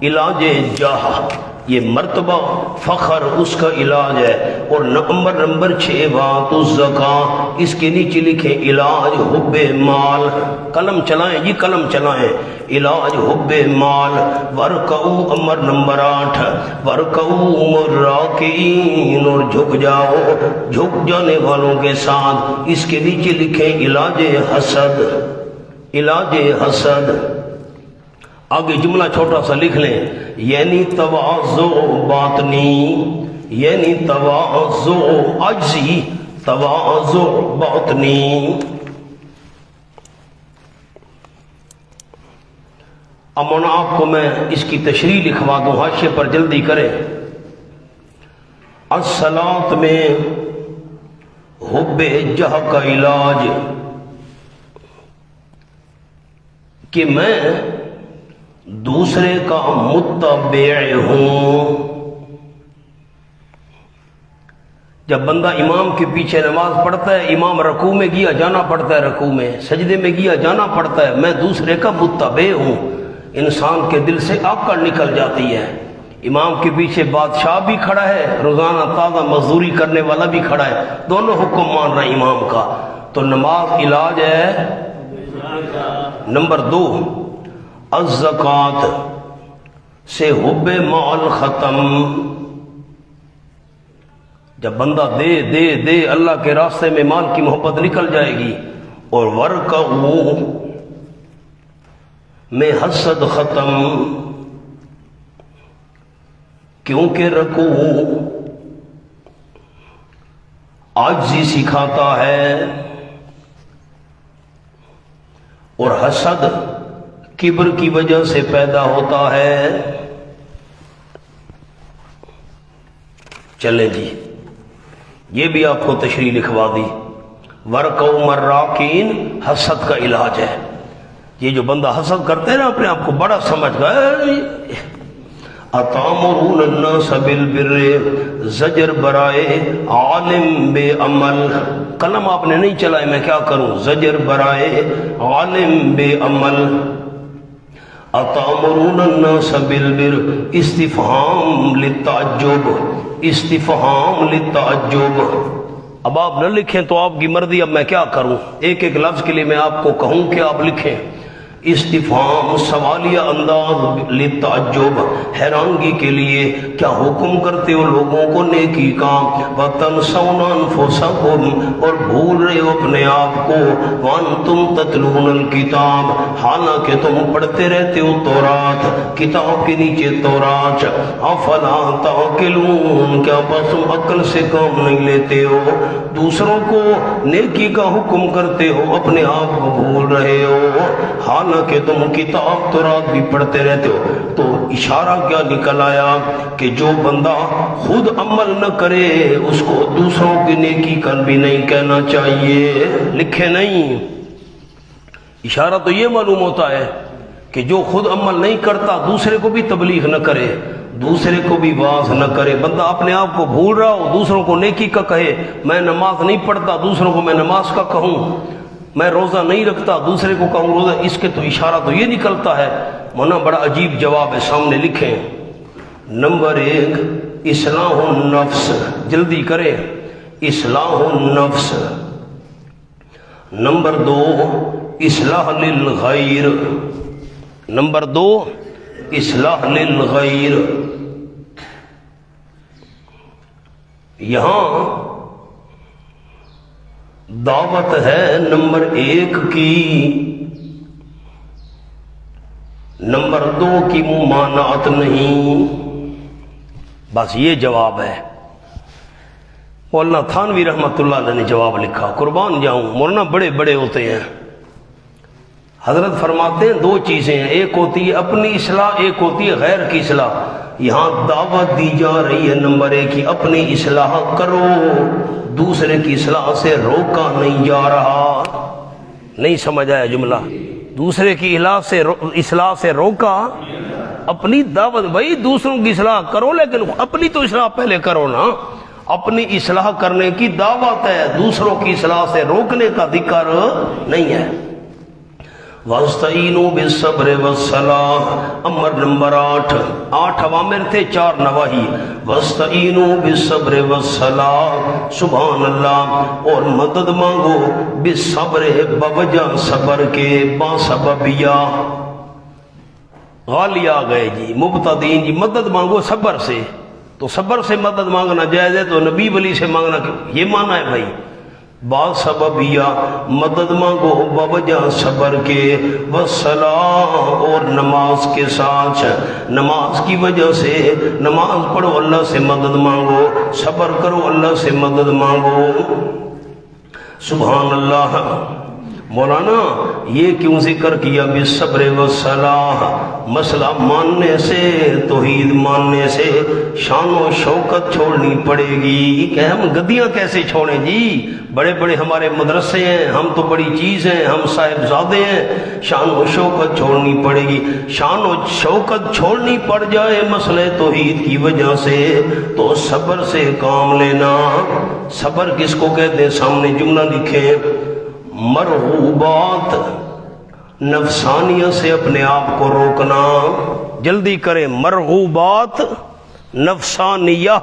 علاج جاہ، یہ مرتبہ فخر اس کا علاج ہے۔ اور نمبر 6 بات الزکاة، اس کے نیچے لکھیں علاج حب مال۔ قلم چلائیں جی، قلم چلائیں، علاج حب مال۔ ورکعوا امر نمبر 8، ورکعوا مع الراکعین، اور جھک جاؤ جھک جانے والوں کے ساتھ۔ اس کے نیچے لکھیں علاج حسد، علاج حسد۔ آگے جملہ چھوٹا سا لکھ لیں، یعنی تواضع باطنی، یعنی تواضع عجزی، تواضع باطنی۔ امن آپ کو میں اس کی تشریح لکھوا دوں، حاشیے پر جلدی کریں۔ الصلاۃ میں حب جہ کا علاج کہ میں دوسرے کا متبع ہوں۔ جب بندہ امام کے پیچھے نماز پڑھتا ہے، امام رکوع میں گیا جانا پڑتا ہے، رکوع میں، سجدے میں گیا جانا پڑتا ہے، میں دوسرے کا متبع ہوں۔ انسان کے دل سے آکڑ نکل جاتی ہے۔ امام کے پیچھے بادشاہ بھی کھڑا ہے، روزانہ تازہ مزدوری کرنے والا بھی کھڑا ہے، دونوں حکم مان رہے ہیں امام کا، تو نماز علاج ہے۔ نمبر 2 الزکوٰۃ سے حب مال ختم۔ جب بندہ دے دے دے، اللہ کے راستے میں مال کی محبت نکل جائے گی۔ اور ورکعوا میں حسد ختم، کیونکہ رکوع عاجزی سکھاتا ہے، اور حسد کبر کی وجہ سے پیدا ہوتا ہے۔ چلیں جی، یہ بھی آپ کو تشریح لکھوا دی۔ ورکعوا مع الراکعین حسد کا علاج ہے۔ یہ جو بندہ حسد کرتے ہیں نا، اپنے آپ کو بڑا سمجھ گئے، اتامرون الناس بالبر، زجر برائے عالم بے عمل۔ قلم آپ نے نہیں چلائے، میں کیا کروں، زجر برائے عالم بے عمل۔ اتامرون الناس بالبر، استفہام للتعجب، استفہام للتعجب۔ اب آپ نہ لکھیں تو آپ کی مرضی، اب میں کیا کروں، ایک ایک لفظ کے لیے میں آپ کو کہوں کہ آپ لکھیں۔ استفہام سوالیہ انداز للتعجب، حیرانگی کے لیے، کیا حکم کرتے ہو لوگوں کو نیکی کا، وَتَنْسَوْنَ أَنفُسَكُمْ، اور بھول رہے ہو اپنے آپ کو، وَأَنْتُمْ تَتْلُونَ الْكِتَابَ، حالانکہ تم پڑھتے رہتے ہو تورات، کتاب کے نیچے تورات۔ أَفَلَا تَعْقِلُونَ، کیا بس تم عقل سے کام نہیں لیتے ہو، دوسروں کو نیکی کا حکم کرتے ہو، اپنے آپ کو بھول رہے ہو، حالانکہ تم کتاب تورات بھی پڑھتے رہتے ہو۔ تو اشارہ کیا نکل آیا کہ جو بندہ خود عمل نہ کرے اس کو دوسروں کی نیکی کر بھی نہیں کہنا چاہیے، لکھے نہیں۔ اشارہ تو یہ معلوم ہوتا ہے کہ جو خود عمل نہیں کرتا دوسرے کو بھی تبلیغ نہ کرے، دوسرے کو بھی واعظ نہ کرے۔ بندہ اپنے آپ کو بھول رہا ہو، دوسروں کو نیکی کا کہے، میں نماز نہیں پڑھتا دوسروں کو میں نماز کا کہوں، میں روزہ نہیں رکھتا دوسرے کو کہوں روزہ، اس کے تو اشارہ تو یہ نکلتا ہے۔ مونا بڑا عجیب جواب ہے، سامنے لکھیں۔ نمبر 1 اصلاح النفس، جلدی کریں، اصلاح النفس۔ نمبر 2 اصلاح للغیر، نمبر 2 اصلاح للغیر۔ یہاں دعوت ہے نمبر 1 کی، نمبر 2 کی ممانعت نہیں، بس یہ جواب ہے۔ مولانا تھانوی رحمۃ اللہ علیہ نے جواب لکھا، قربان جاؤں مولانا بڑے بڑے ہوتے ہیں۔ حضرت فرماتے ہیں 2 چیزیں ہیں، ایک ہوتی ہے اپنی اصلاح، ایک ہوتی ہے غیر کی اصلاح۔ یہاں دعوت دی جا رہی ہے نمبر 1 کی اپنی اصلاح کرو، دوسرے کی اصلاح سے روکا نہیں جا رہا۔ نہیں سمجھ آیا جملہ؟ دوسرے کی اصلاح سے روکا، اپنی دعوت، بھائی دوسروں کی اصلاح کرو لیکن اپنی تو اصلاح پہلے کرو نا۔ اپنی اصلاح کرنے کی دعوت ہے، دوسروں کی اصلاح سے روکنے کا ذکر نہیں ہے۔ وَاسْتَعِينُوا بِالصَّبْرِ وَالصَّلَاةِ، امر نمبر 8 اوامر تھے، 4 نواہی۔ وَاسْتَعِينُوا بِالصَّبْرِ وَالصَّلَاةِ، سبحان اللہ، اور مدد مانگو، بالصبر، بوجہ صبر کے، با سببیہ، غالی آ گئے جی، مبتدین جی، مدد مانگو صبر سے، تو صبر سے مدد مانگنا جائز ہے، تو نبی ولی سے مانگنا یہ مانا ہے بھائی، با سببیہ، مدد مانگو بوجہ صبر کے، والصلاۃ، اور نماز کے ساتھ، نماز کی وجہ سے، نماز پڑھو اللہ سے مدد مانگو، صبر کرو اللہ سے مدد مانگو، سبحان اللہ۔ مولانا یہ کیوں ذکر کیا بالصبر والصلاۃ؟ مسئلہ ماننے سے، توحید ماننے سے شان و شوکت چھوڑنی پڑے گی کہ ہم گدیاں کیسے چھوڑیں جی، بڑے بڑے ہمارے مدرسے ہیں، ہم تو بڑی چیز ہیں، ہم صاحبزادے ہیں، شان و شوکت چھوڑنی پڑے گی۔ شان و شوکت چھوڑنی پڑ جائے مسئلہ توحید کی وجہ سے تو صبر سے کام لینا۔ صبر کس کو کہتے ہیں؟ سامنے جملہ لکھیں، مرغوبات نفسانیہ سے اپنے آپ کو روکنا، جلدی کریں، مرغوبات نفسانیہ۔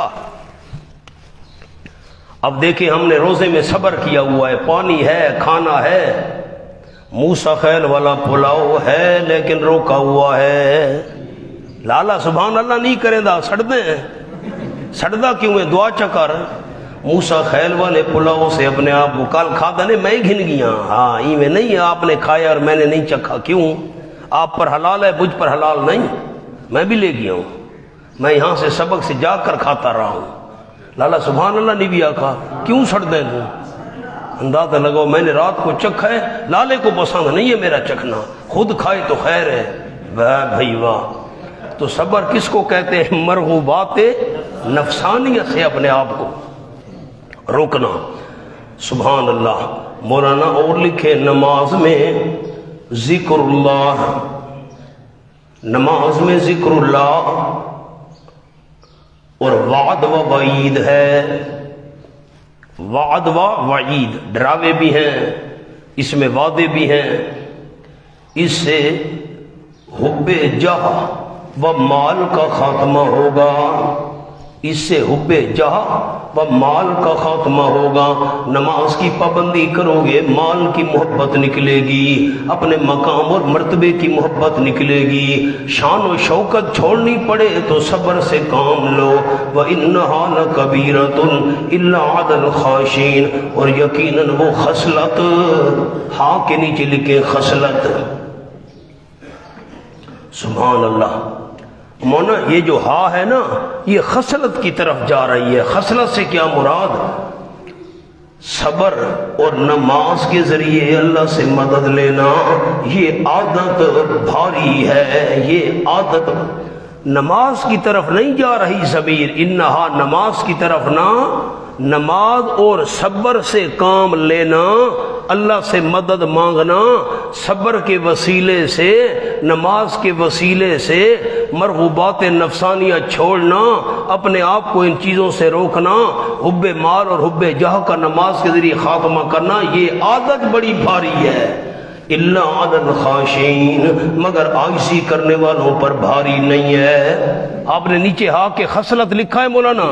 اب دیکھیں ہم نے روزے میں صبر کیا ہوا ہے، پانی ہے، کھانا ہے، موسیٰ خیل والا پلاؤ ہے لیکن روکا ہوا ہے، لالا سبحان اللہ نہیں کریں دا سڑدے ہیں، سڑدہ کیوں ہے؟ دعا چکر موسیٰ خیل والے پلاؤ سے اپنے آپ کو، کل کھادا نے میں گھن گیا، ہاں ای میں نہیں، آپ نے کھایا اور میں نے نہیں چکھا، کیوں؟ آپ پر حلال ہے، مجھ پر حلال نہیں، میں بھی لے گیا ہوں، میں یہاں سے سبق سے جا کر کھاتا رہا ہوں، لالا سبحان اللہ نہیں بھی آکھا، کیوں سڑ دیں تو اندازہ لگاؤ، میں نے رات کو چکھا ہے، لالے کو پسند نہیں ہے میرا چکھنا، خود کھائے تو خیر ہے، واہ بھائی واہ۔ تو صبر کس کو کہتے ہیں؟ مرغوبات نفسانیت سے اپنے آپ کو روکنا، سبحان اللہ۔ مولانا اور لکھے، نماز میں ذکر اللہ، نماز میں ذکر اللہ اور وعد و وعید ہے، وعد و وعید، ڈراوے بھی ہیں، اس میں وعدے بھی ہیں، اس سے حب جاہ و مال کا خاتمہ ہوگا، اس سے حب جاہ و مال کا خاتمہ ہوگا۔ نماز کی پابندی کرو گے، مال کی محبت نکلے گی، اپنے مقام اور مرتبے کی محبت نکلے گی، شان و شوکت چھوڑنی پڑے تو صبر سے کام لو۔ وَإِنَّهَا لَكَبِيرَةٌ إِلَّا عَلَى الْخَاشِعِينَ، اور یقیناً وہ خصلت، ہاں کے نیچے لکھے خصلت، سبحان اللہ۔ مونا یہ جو ہا ہے نا، یہ خصلت کی طرف جا رہی ہے۔ خصلت سے کیا مراد؟ صبر اور نماز کے ذریعے اللہ سے مدد لینا، یہ عادت بھاری ہے، یہ عادت نماز کی طرف نہیں جا رہی ضمیر، انہا نماز کی طرف نہ، نماز اور صبر سے کام لینا، اللہ سے مدد مانگنا، صبر کے وسیلے سے، نماز کے وسیلے سے مرغوبات نفسانیہ چھوڑنا، اپنے آپ کو ان چیزوں سے روکنا، حب مال اور حب جاہ کا نماز کے ذریعے خاتمہ کرنا، یہ عادت بڑی بھاری ہے۔ الا علی الخاشعین، مگر عاجزی کرنے والوں پر بھاری نہیں ہے۔ آپ نے نیچے ہا کے خصلت لکھا ہے مولانا،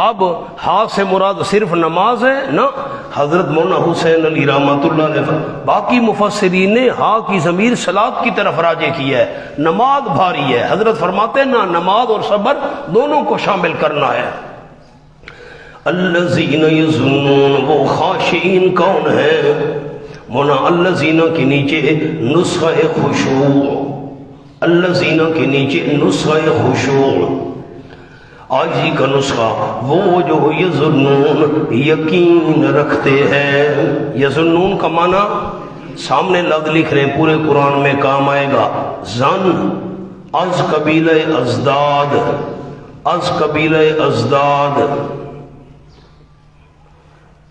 اب ہا سے مراد صرف نماز ہے نا؟ حضرت مولانا حسین علی رحمۃ اللہ علیہ، باقی مفسرین نے ہا کی ضمیر صلاۃ کی طرف راجع کی ہے، نماز بھاری ہے۔ حضرت فرماتے ہیں نا، نماز اور صبر دونوں کو شامل کرنا ہے۔ الذین یظنون، وہ خاشعین کون ہیں؟ مونا الذین کے نیچے نسخہ خشوع، الذین کے نیچے نسخہ خشوع، عاجزی کا نسخہ، وہ جو یظنون یقین رکھتے ہیں۔ یظنون کا معنی سامنے لفظ لکھ رہے ہیں، پورے قرآن میں کام آئے گا۔ زن از قبیلہ ازداد، از قبیلہ ازداد،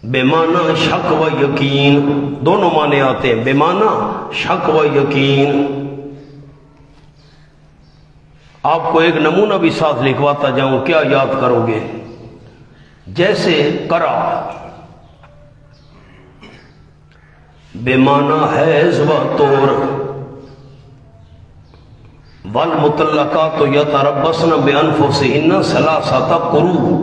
بے معنی شک و یقین، دونوں معنی آتے ہیں، بے معنی شک و یقین۔ آپ کو ایک نمونہ بھی ساتھ لکھواتا جاؤں، کیا یاد کرو گے؟ جیسے کرا بے معنی حیض و طور، والمطلقات یتربصن بانفسہن ثلاثۃ قروء،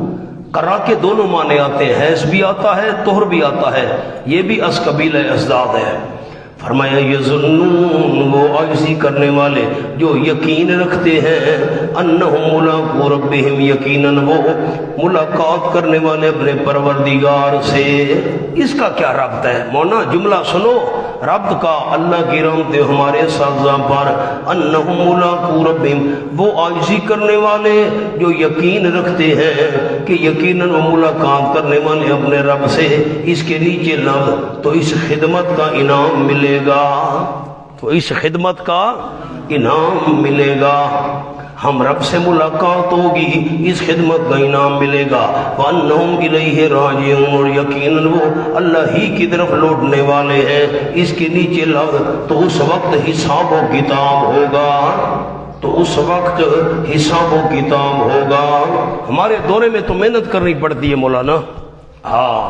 کرا کے دونوں معنی آتے ہیں، حیض بھی آتا ہے، طہر بھی آتا ہے، یہ بھی از قبیلہ ازداد ہے۔ فرمایا یظنون، وہ عاجزی کرنے والے جو یقین رکھتے ہیں، انہم ملاقو ربہم، یقیناً وہ ملاقات کرنے والے اپنے پروردگار سے۔ اس کا کیا ربط ہے مونا؟ جملہ سنو، ربط کا اللہ کی رحمت ہمارے سازاں پر، انہم ملاقو ربہم، وہ عاجزی کرنے والے جو یقین رکھتے ہیں کہ یقیناً وہ ملاقات کرنے والے اپنے رب سے۔ اس کے نیچے لفظ، تو اس خدمت کا انعام ملے گا، تو اس خدمت کا انعام ملے گا، ہم رب سے ملاقات ہوگی، اس خدمت کا انعام ملے گا۔ وَأَنَّهُمْ إِلَيْهِ رَاجِعُونَ، اور یقیناً وہ اللہ ہی کی طرف لوٹنے والے ہیں۔ اس کے نیچے لفظ، تو اس وقت حساب و کتاب ہوگا، تو اس وقت حساب و کتاب ہوگا۔ ہمارے دورے میں تو محنت کرنی پڑتی ہے مولانا، ہاں،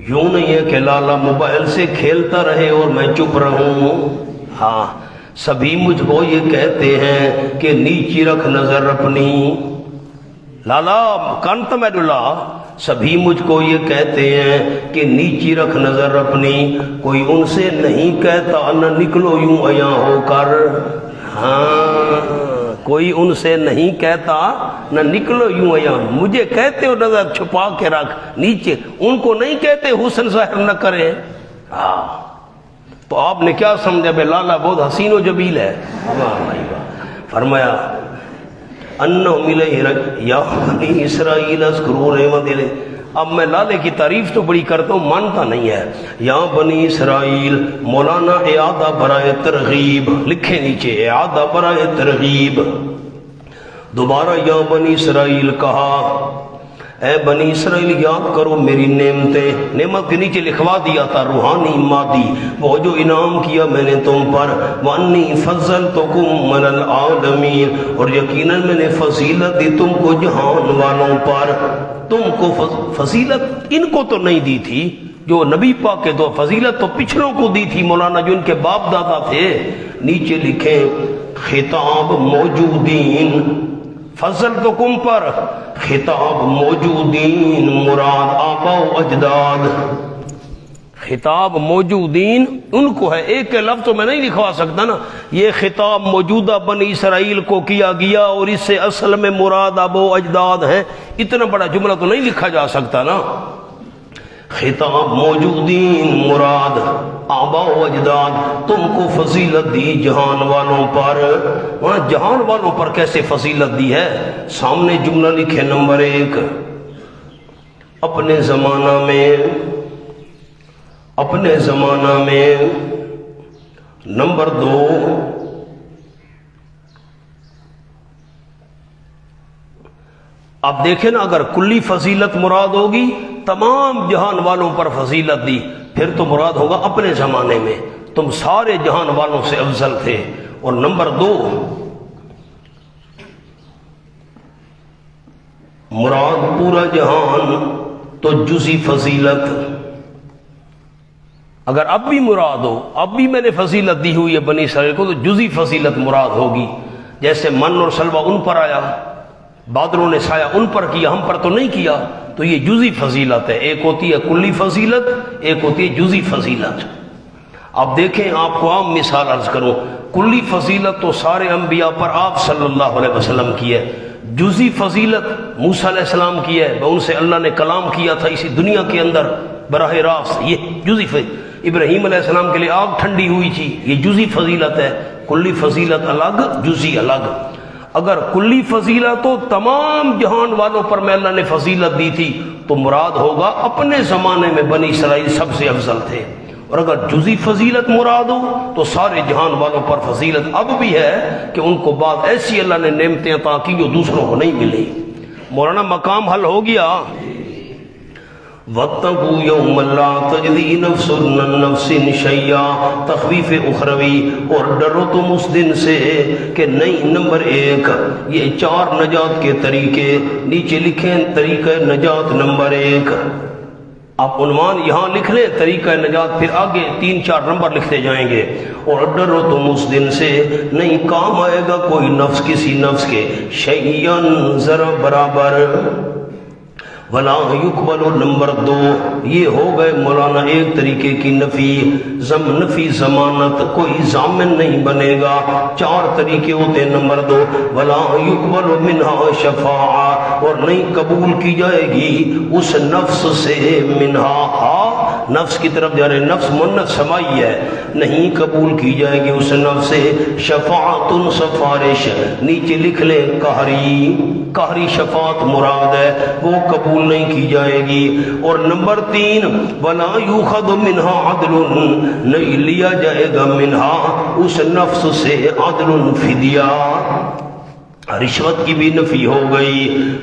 یوں نہیں ہے کہ لالا موبائل سے کھیلتا رہے اور میں چپ رہوں۔ ہاں، سبھی مجھ کو یہ کہتے ہیں کہ نیچی رکھ نظر اپنی، لالا کانتا میں ڈلا، سبھی مجھ کو یہ کہتے ہیں کہ نیچی رکھ نظر اپنی، کوئی ان سے نہیں کہتا نہ نکلو یوں عیاں ہو کر۔ ہاں، کوئی ان سے نہیں کہتا نہ نکلو یوں عیاں، مجھے کہتے ہو نظر چھپا کے رکھ نیچے، ان کو نہیں کہتے حسن ظاہر نہ کرے۔ ہاں، تو آپ نے کیا سمجھا بے لالا بہت حسین و جمیل ہے؟ واہ بھائی واہ۔ فرمایا انہم الیہ یا بنی اسرائیل اذکروا نعمتی علیکم۔ اب میں لالے کی تعریف تو بڑی کرتا ہوں، مانتا نہیں ہے۔ یا بنی اسرائیل، مولانا اعادہ برائے ترغیب، لکھے نیچے اعادہ برائے ترغیب، دوبارہ یا بنی اسرائیل کہا، اے بنی اسرائیل یاد کرو میری نعمتیں۔ نعمت کے نیچے لکھوا دیا تھا روحانی مادی، وہ جو انعام کیا میں نے تم پر، وَأَنِّي فَضَّلْتُكُمْ عَلَى الْعَالَمِينَ، اور یقیناً میں نے فضیلت دی تم کو جہان والوں پر۔ تم کو فضیلت ان کو تو نہیں دی تھی، جو نبی پاک کے تو فضیلت تو پچھلوں کو دی تھی مولانا، جو ان کے باپ دادا تھے۔ نیچے لکھیں خطاب موجودین، فضلتکم پر خطاب موجودین مراد آبا و اجداد، خطاب موجودین ان کو ہے، ایک کے لفظ تو میں نہیں لکھوا سکتا نا، یہ خطاب موجودہ بنی اسرائیل کو کیا گیا اور اس سے اصل میں مراد آبا و اجداد ہیں، اتنا بڑا جملہ تو نہیں لکھا جا سکتا نا۔ خطاب موجودین مراد آبا و اجداد، تم کو فضیلت دی جہان والوں پر۔ وہاں جہان والوں پر کیسے فضیلت دی ہے؟ سامنے جملہ لکھے نمبر 1، اپنے زمانہ میں، نمبر 2 اب دیکھیں نا، اگر کلی فضیلت مراد ہوگی تمام جہان والوں پر فضیلت دی، پھر تو مراد ہوگا اپنے زمانے میں تم سارے جہان والوں سے افضل تھے۔ اور نمبر 2 مراد پورا جہان تو جزی فضیلت، اگر اب بھی مراد ہو، اب بھی میں نے فضیلت دی ہوئی ہے بنی اسرائیل کو، تو جزی فضیلت مراد ہوگی، جیسے من اور سلوہ ان پر آیا، بادلوں نے سایہ ان پر کیا، ہم پر تو نہیں کیا، تو یہ جزی فضیلت ہے۔ ایک ہوتی ہے کلی فضیلت، ایک ہوتی ہے جزی فضیلت۔ اب دیکھیں، آپ کو عام مثال عرض کروں، کلی فضیلت تو سارے انبیاء پر آپ صلی اللہ علیہ وسلم کی ہے، جزی فضیلت موسیٰ علیہ السلام کی ہے، ان سے اللہ نے کلام کیا تھا اسی دنیا کے اندر براہ راست، یہ جزی فضیلت۔ ابراہیم علیہ السلام کے لیے آگ ٹھنڈی ہوئی تھی، یہ جزی فضیلت ہے۔ کلی فضیلت الگ، جزی الگ۔ اگر کلی فضیلت تو تمام جہان والوں پر میں اللہ نے فضیلت دی تھی تو مراد ہوگا اپنے زمانے میں بنی اسرائیل سب سے افضل تھے، اور اگر جزی فضیلت مراد ہو تو سارے جہان والوں پر فضیلت اب بھی ہے کہ ان کو بعد ایسی اللہ نے نعمتیں عطا کی جو دوسروں کو نہیں ملی۔ مولانا مقام حل ہو گیا۔ وَاتَّقُوا يَوْمًا لَا تَجْزِي نَفْسٌ عَن نَفْسٍ شَيْئًا، تخفیف اخروی، اور ڈرو تم اس دن سے کہ نہیں۔ نمبر 1 یہ 4 نجات کے طریقے نیچے لکھیں، طریقہ نجات نمبر 1۔ آپ عنوان یہاں لکھ لیں طریقہ نجات، پھر آگے 3-4 نمبر لکھتے جائیں گے۔ اور ڈرو تم اس دن سے نہیں کام آئے گا کوئی نفس کسی نفس کے، شیئن ذرا برابر، ولا یقبل۔ نمبر 2 یہ ہو گئے مولانا ایک طریقے کی نفی، نفی ضمانت، کوئی ضامن نہیں بنے گا۔ 4 طریقے ہوتے ہیں۔ نمبر 2 ولا یقبل منہا شفاعہ، اور نہیں قبول کی جائے گی اس نفس سے، منہا نفس کی طرف جا رہے، نفس منت سمائی ہے، نہیں قبول کی جائے گی اس نفس سے شفاعت، سفارش۔ نیچے لکھ لیں قہری، قہری شفاعت مراد ہے، وہ قبول نہیں کی جائے گی۔ اور نمبر 3 ولا یؤخذ منہا عدل، نہیں لیا جائے گا منہا اس نفس سے عدل، فدیہ۔ رشوت کی بھی نفی ہو گئی،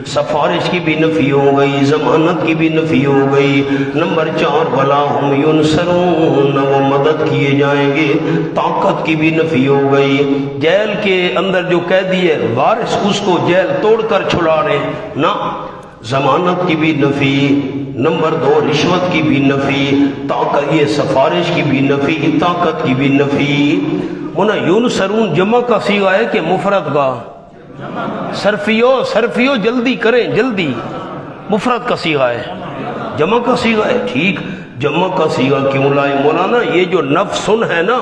سفارش کی بھی نفی ہو گئی، ضمانت کی بھی نفی ہو گئی۔ نمبر 4 ولا ہم ینصرون، وہ مدد کیے جائیں گے، طاقت کی بھی نفی ہو گئی۔ جیل کے اندر جو قیدی ہے وارث اس کو جیل توڑ کر چھڑانے نہ، ضمانت کی بھی نفی۔ نمبر 2 رشوت کی بھی نفی، طاقت، یہ سفارش کی بھی نفی، طاقت کی بھی نفی۔ ہونا ینصرون جمع کا صیغہ ہے کہ مفرد کا؟ صرفیو جلدی کریں، جلدی، مفرد کا صیغہ ہے، جمع کا صیغہ ہے۔ ٹھیک، جمع کا صیغہ کیوں لائے مولانا؟ یہ جو نفسن ہے نا،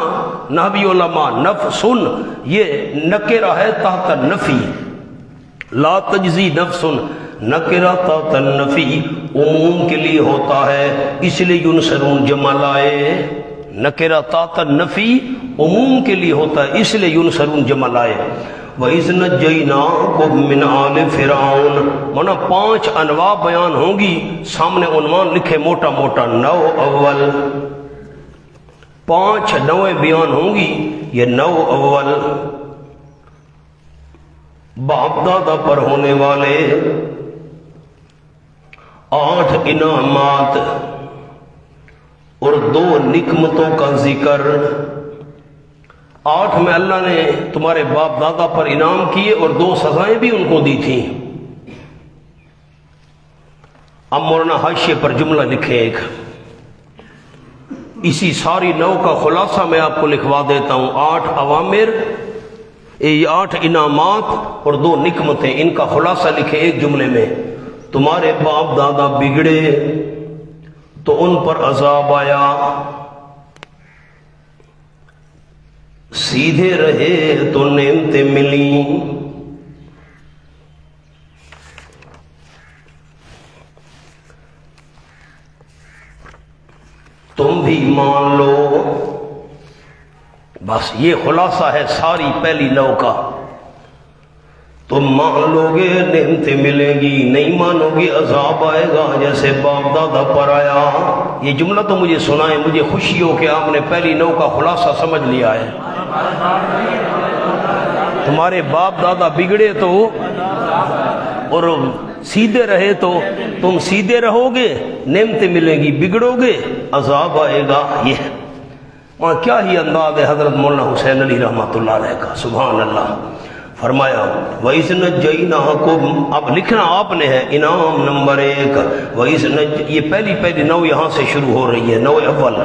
نحوی علماء، نفسن یہ نکرہ ہے تحت النفی، لا تجزی نفسن، نکرہ تحت النفی عموم کے لیے ہوتا ہے، اس لیے ینصرون جمع لائے۔ نکرہ تحت النفی عموم کے لیے ہوتا ہے، اس لیے ینصرون جمع لائے۔ وَإِذْ نَجَّيْنَاكُم مِّنْ آلِ فِرْعَوْنَ، مانا 5 انواع بیان ہوں گی، سامنے عنوان لکھے موٹا موٹا، نو اول، 5 نویں بیان ہوں گی۔ یہ نو اول باپ دادا پر ہونے والے 8 انعامات اور 2 نعمتوں کا ذکر۔ 8 میں اللہ نے تمہارے باپ دادا پر انعام کیے اور 2 سزائیں بھی ان کو دی تھیں۔ اب مولانا حاشیے پر جملہ لکھیں ایک، اسی ساری نو کا خلاصہ میں آپ کو لکھوا دیتا ہوں۔ 8 اوامر، 8 انعامات اور 2 نعمتیں، ان کا خلاصہ لکھیں ایک جملے میں۔ تمہارے باپ دادا بگڑے تو ان پر عذاب آیا، سیدھے رہے تو نعمتیں ملیں۔ تم بھی مان لو، بس یہ خلاصہ ہے ساری پہلی نو کا۔ تم مان لو گے نعمتیں ملیں گی، نہیں مانو گے عذاب آئے گا جیسے باپ دادا پر آیا۔ یہ جملہ تو مجھے سنائیں، مجھے خوشی ہو کہ آپ نے پہلی نو کا خلاصہ سمجھ لیا ہے۔ تمہارے باپ دادا بگڑے تو اور سیدھے رہے تو تم سیدھے رہو گے، نعمتیں ملیں گی، بگڑو گے عذاب آئے گا۔ یہ وہاں کیا ہی انداز ہے حضرت مولانا حسین علی رحمۃ اللہ علیہ کا، سبحان اللہ۔ فرمایا وَإِذْ نَجَّيْنَاكُمْ، اب لکھنا آپ نے ہے انعام نمبر 1۔ وَإِذْ، یہ پہلی نو یہاں سے شروع ہو رہی ہے، نو اول،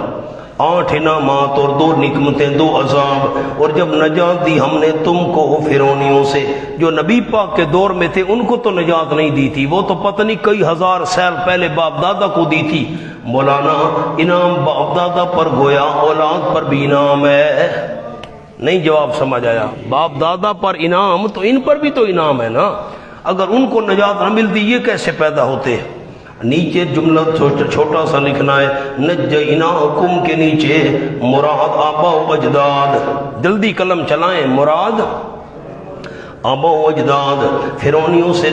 8 انعامات اور 2 نعمتیں، 2 عذاب۔ اور جب نجات دی ہم نے تم کو فرعونیوں سے، جو نبی پاک کے دور میں تھے ان کو تو نجات نہیں دی تھی، وہ تو پتہ نہیں کئی ہزار سال پہلے باپ دادا کو دی تھی۔ مولانا انعام باپ دادا پر گویا اولاد پر بھی انعام ہے۔ نہیں جواب سمجھ آیا؟ باپ دادا پر انعام تو ان پر بھی تو انعام ہے نا۔ اگر ان کو نجات نہ ملتی یہ کیسے پیدا ہوتے؟ نیچے جملہ چھوٹا سا لکھنا ہے، نجیناکم کے نیچے مراد آبا و اجداد، جلدی قلم چلائیں، مراد آبا و اجداد فرعونیوں سے۔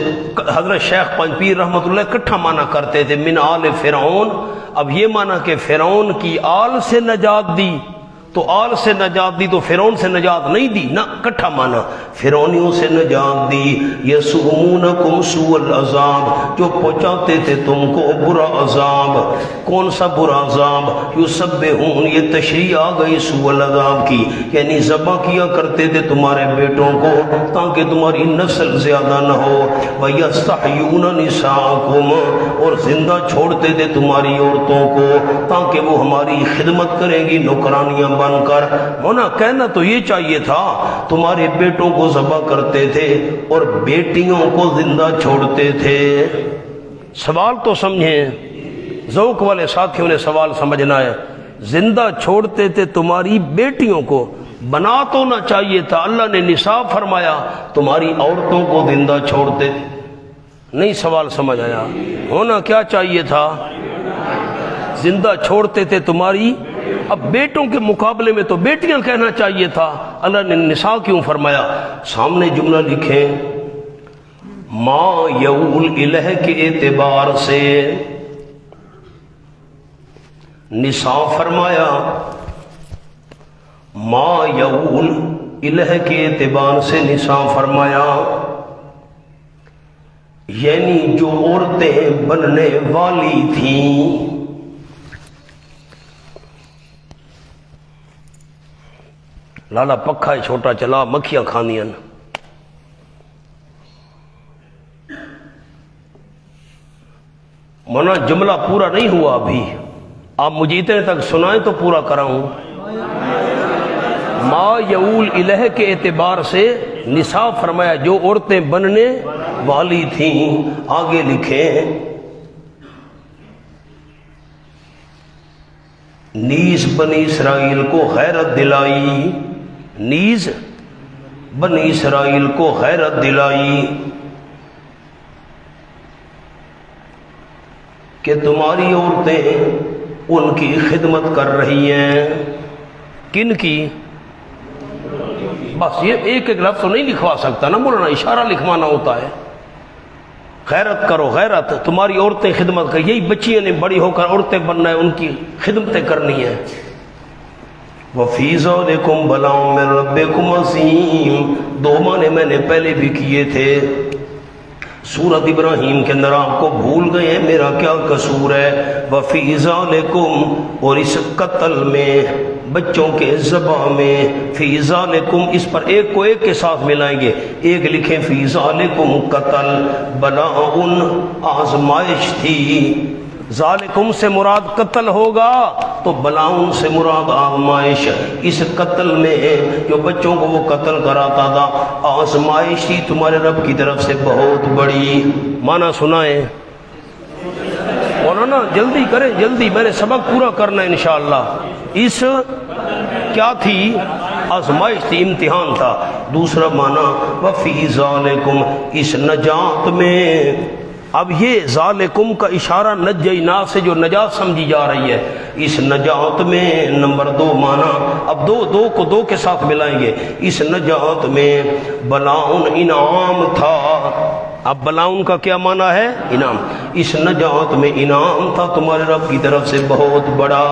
حضرت شیخ پنج پیر رحمۃ اللہ اکٹھا معنی کرتے تھے، من آل فرعون، اب یہ معنی کہ فرعون کی آل سے نجات دی، تو آل سے نجات دی تو فرعون سے نجات نہیں دی، نہ کٹھا مانا فرعونیوں سے نجات دی۔ یسومونکم سوء العذاب، جو پہنچاتے تھے تم کو برا عذاب۔ کون سا برا عذاب؟ یسبحون، یہ تشریح آ گئی سوء العذاب کی، یعنی ذبح کیا کرتے تھے تمہارے بیٹوں کو تاکہ تمہاری نسل زیادہ نہ ہو۔ ویستحیون نساءکم، اور زندہ چھوڑتے تھے تمہاری عورتوں کو تاکہ وہ ہماری خدمت کریں گی نوکرانیاں بن کر۔ ہونا کہنا تو یہ چاہیے تھا تمہارے بیٹوں کو ذبح کرتے تھے اور بیٹیوں کو زندہ چھوڑتے تھے۔ سوال تو سمجھیں، ذوق والے ساتھیوں نے سوال سمجھنا ہے۔ زندہ چھوڑتے تھے تمہاری بیٹیوں کو، بنا تو نہ چاہیے تھا، اللہ نے نصاب فرمایا تمہاری عورتوں کو زندہ چھوڑتے تھے۔ نہیں سوال سمجھ آیا؟ ہونا کیا چاہیے تھا؟ زندہ چھوڑتے تھے تمہاری، اب بیٹوں کے مقابلے میں تو بیٹیاں کہنا چاہیے تھا، اللہ نے نساء کیوں فرمایا؟ سامنے جملہ لکھیں، ما یعول الہ کے اعتبار سے نساء فرمایا، ما یعول الہ کے اعتبار سے نساء فرمایا، یعنی جو عورتیں بننے والی تھیں۔ لالا پکھا ہی چھوٹا چلا، مکھیاں کھانیاں۔ منا جملہ پورا نہیں ہوا ابھی، آپ مجھے اتنے تک سنائیں تو پورا کراؤں۔ ما یعول الہ کے اعتبار سے نساء فرمایا جو عورتیں بننے والی تھیں۔ آگے لکھیں، نیز بنی اسرائیل کو غیرت دلائی، نیز بنی اسرائیل کو غیرت دلائی کہ تمہاری عورتیں ان کی خدمت کر رہی ہیں۔ کن کی؟ بس یہ ایک ایک لفظ تو نہیں لکھوا سکتا نا مولانا، اشارہ لکھوانا ہوتا ہے۔ غیرت کرو، غیرت، تمہاری عورتیں خدمت کر، یہی بچیاں نے بڑی ہو کر عورتیں بننا ہے، ان کی خدمتیں کرنی ہے۔ وَفِي ذَلِكُمْ بَلَاءٌ مِّن رَبِّكُمْ عَظِيمٌ، دو معنی میں نے پہلے بھی کیے تھے۔ سورۃ ابراہیم کے اندر آپ کو بھول گئے ہیں، میرا کیا قصور ہے؟ وَفِي ذَلِكُمْ، اور اس قتل میں، بچوں کے ذبح میں، فی ذالکم، اس پر ایک کو ایک کے ساتھ ملائیں گے، ایک لکھیں فی ذالکم قتل، بلاء آزمائش تھی، ذالکم سے مراد قتل ہوگا تو بلاء سے مراد آزمائش۔ اس قتل میں جو بچوں کو وہ قتل کراتا تھا آزمائش تھی تمہارے رب کی طرف سے بہت بڑی۔ معنی سنائیں مولانا، جلدی کریں جلدی، میں نے سبق پورا کرنا ہے انشاءاللہ۔ اس کیا تھی؟ آزمائش تھی، امتحان تھا۔ دوسرا معنی وفی ذالکم، اس نجات میں، اب یہ ذالکم کا اشارہ نجینا سے جو نجات سمجھی جا رہی ہے، اس نجات میں نمبر دو معنی، اب دو کو دو کے ساتھ ملائیں گے، اس نجات میں بلاؤن انعام تھا۔ اب بلاؤن کا کیا معنی ہے؟ انعام۔ اس نجات میں انعام تھا تمہارے رب کی طرف سے بہت بڑا۔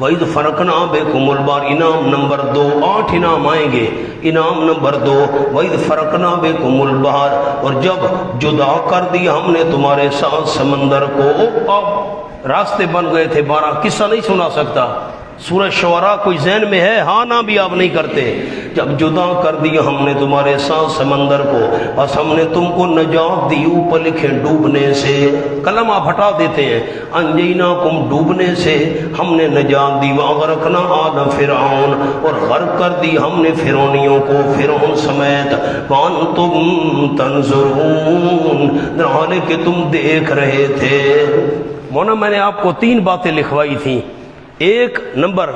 وَإِذْ فَرَقْنَا بِكُمُ الْبَحْرَ، انعام نمبر دو، 8 انعام آئیں گے۔ انعام نمبر دو، وَإِذْ فَرَقْنَا بِكُمُ الْبَحْرَ، اور جب جدا کر دیا ہم نے تمہارے ساتھ سمندر کو، اب راستے بن گئے تھے 12۔ قصہ نہیں سنا سکتا، سورہ شعراء کوئی ذہن میں ہے؟ ہاں نہ بھی آپ نہیں کرتے۔ جب جدا کر دیا ہم نے تمہارے ساتھ سمندر کو، بس ہم نے تم کو نجات دی، اوپر لکھیں ڈوبنے سے، قلم آپ ہٹا دیتے ہیں، انجیناکم، ڈوبنے سے ہم نے نجات دی، واغرقنا آل فرعون، اور غرق کر دی ہم نے فرعونیوں کو، فرعون سمیت، وانتم تنظرون، حالانکہ تم دیکھ رہے تھے۔ مولانا میں نے آپ کو 3 باتیں لکھوائی تھیں۔ ایک نمبر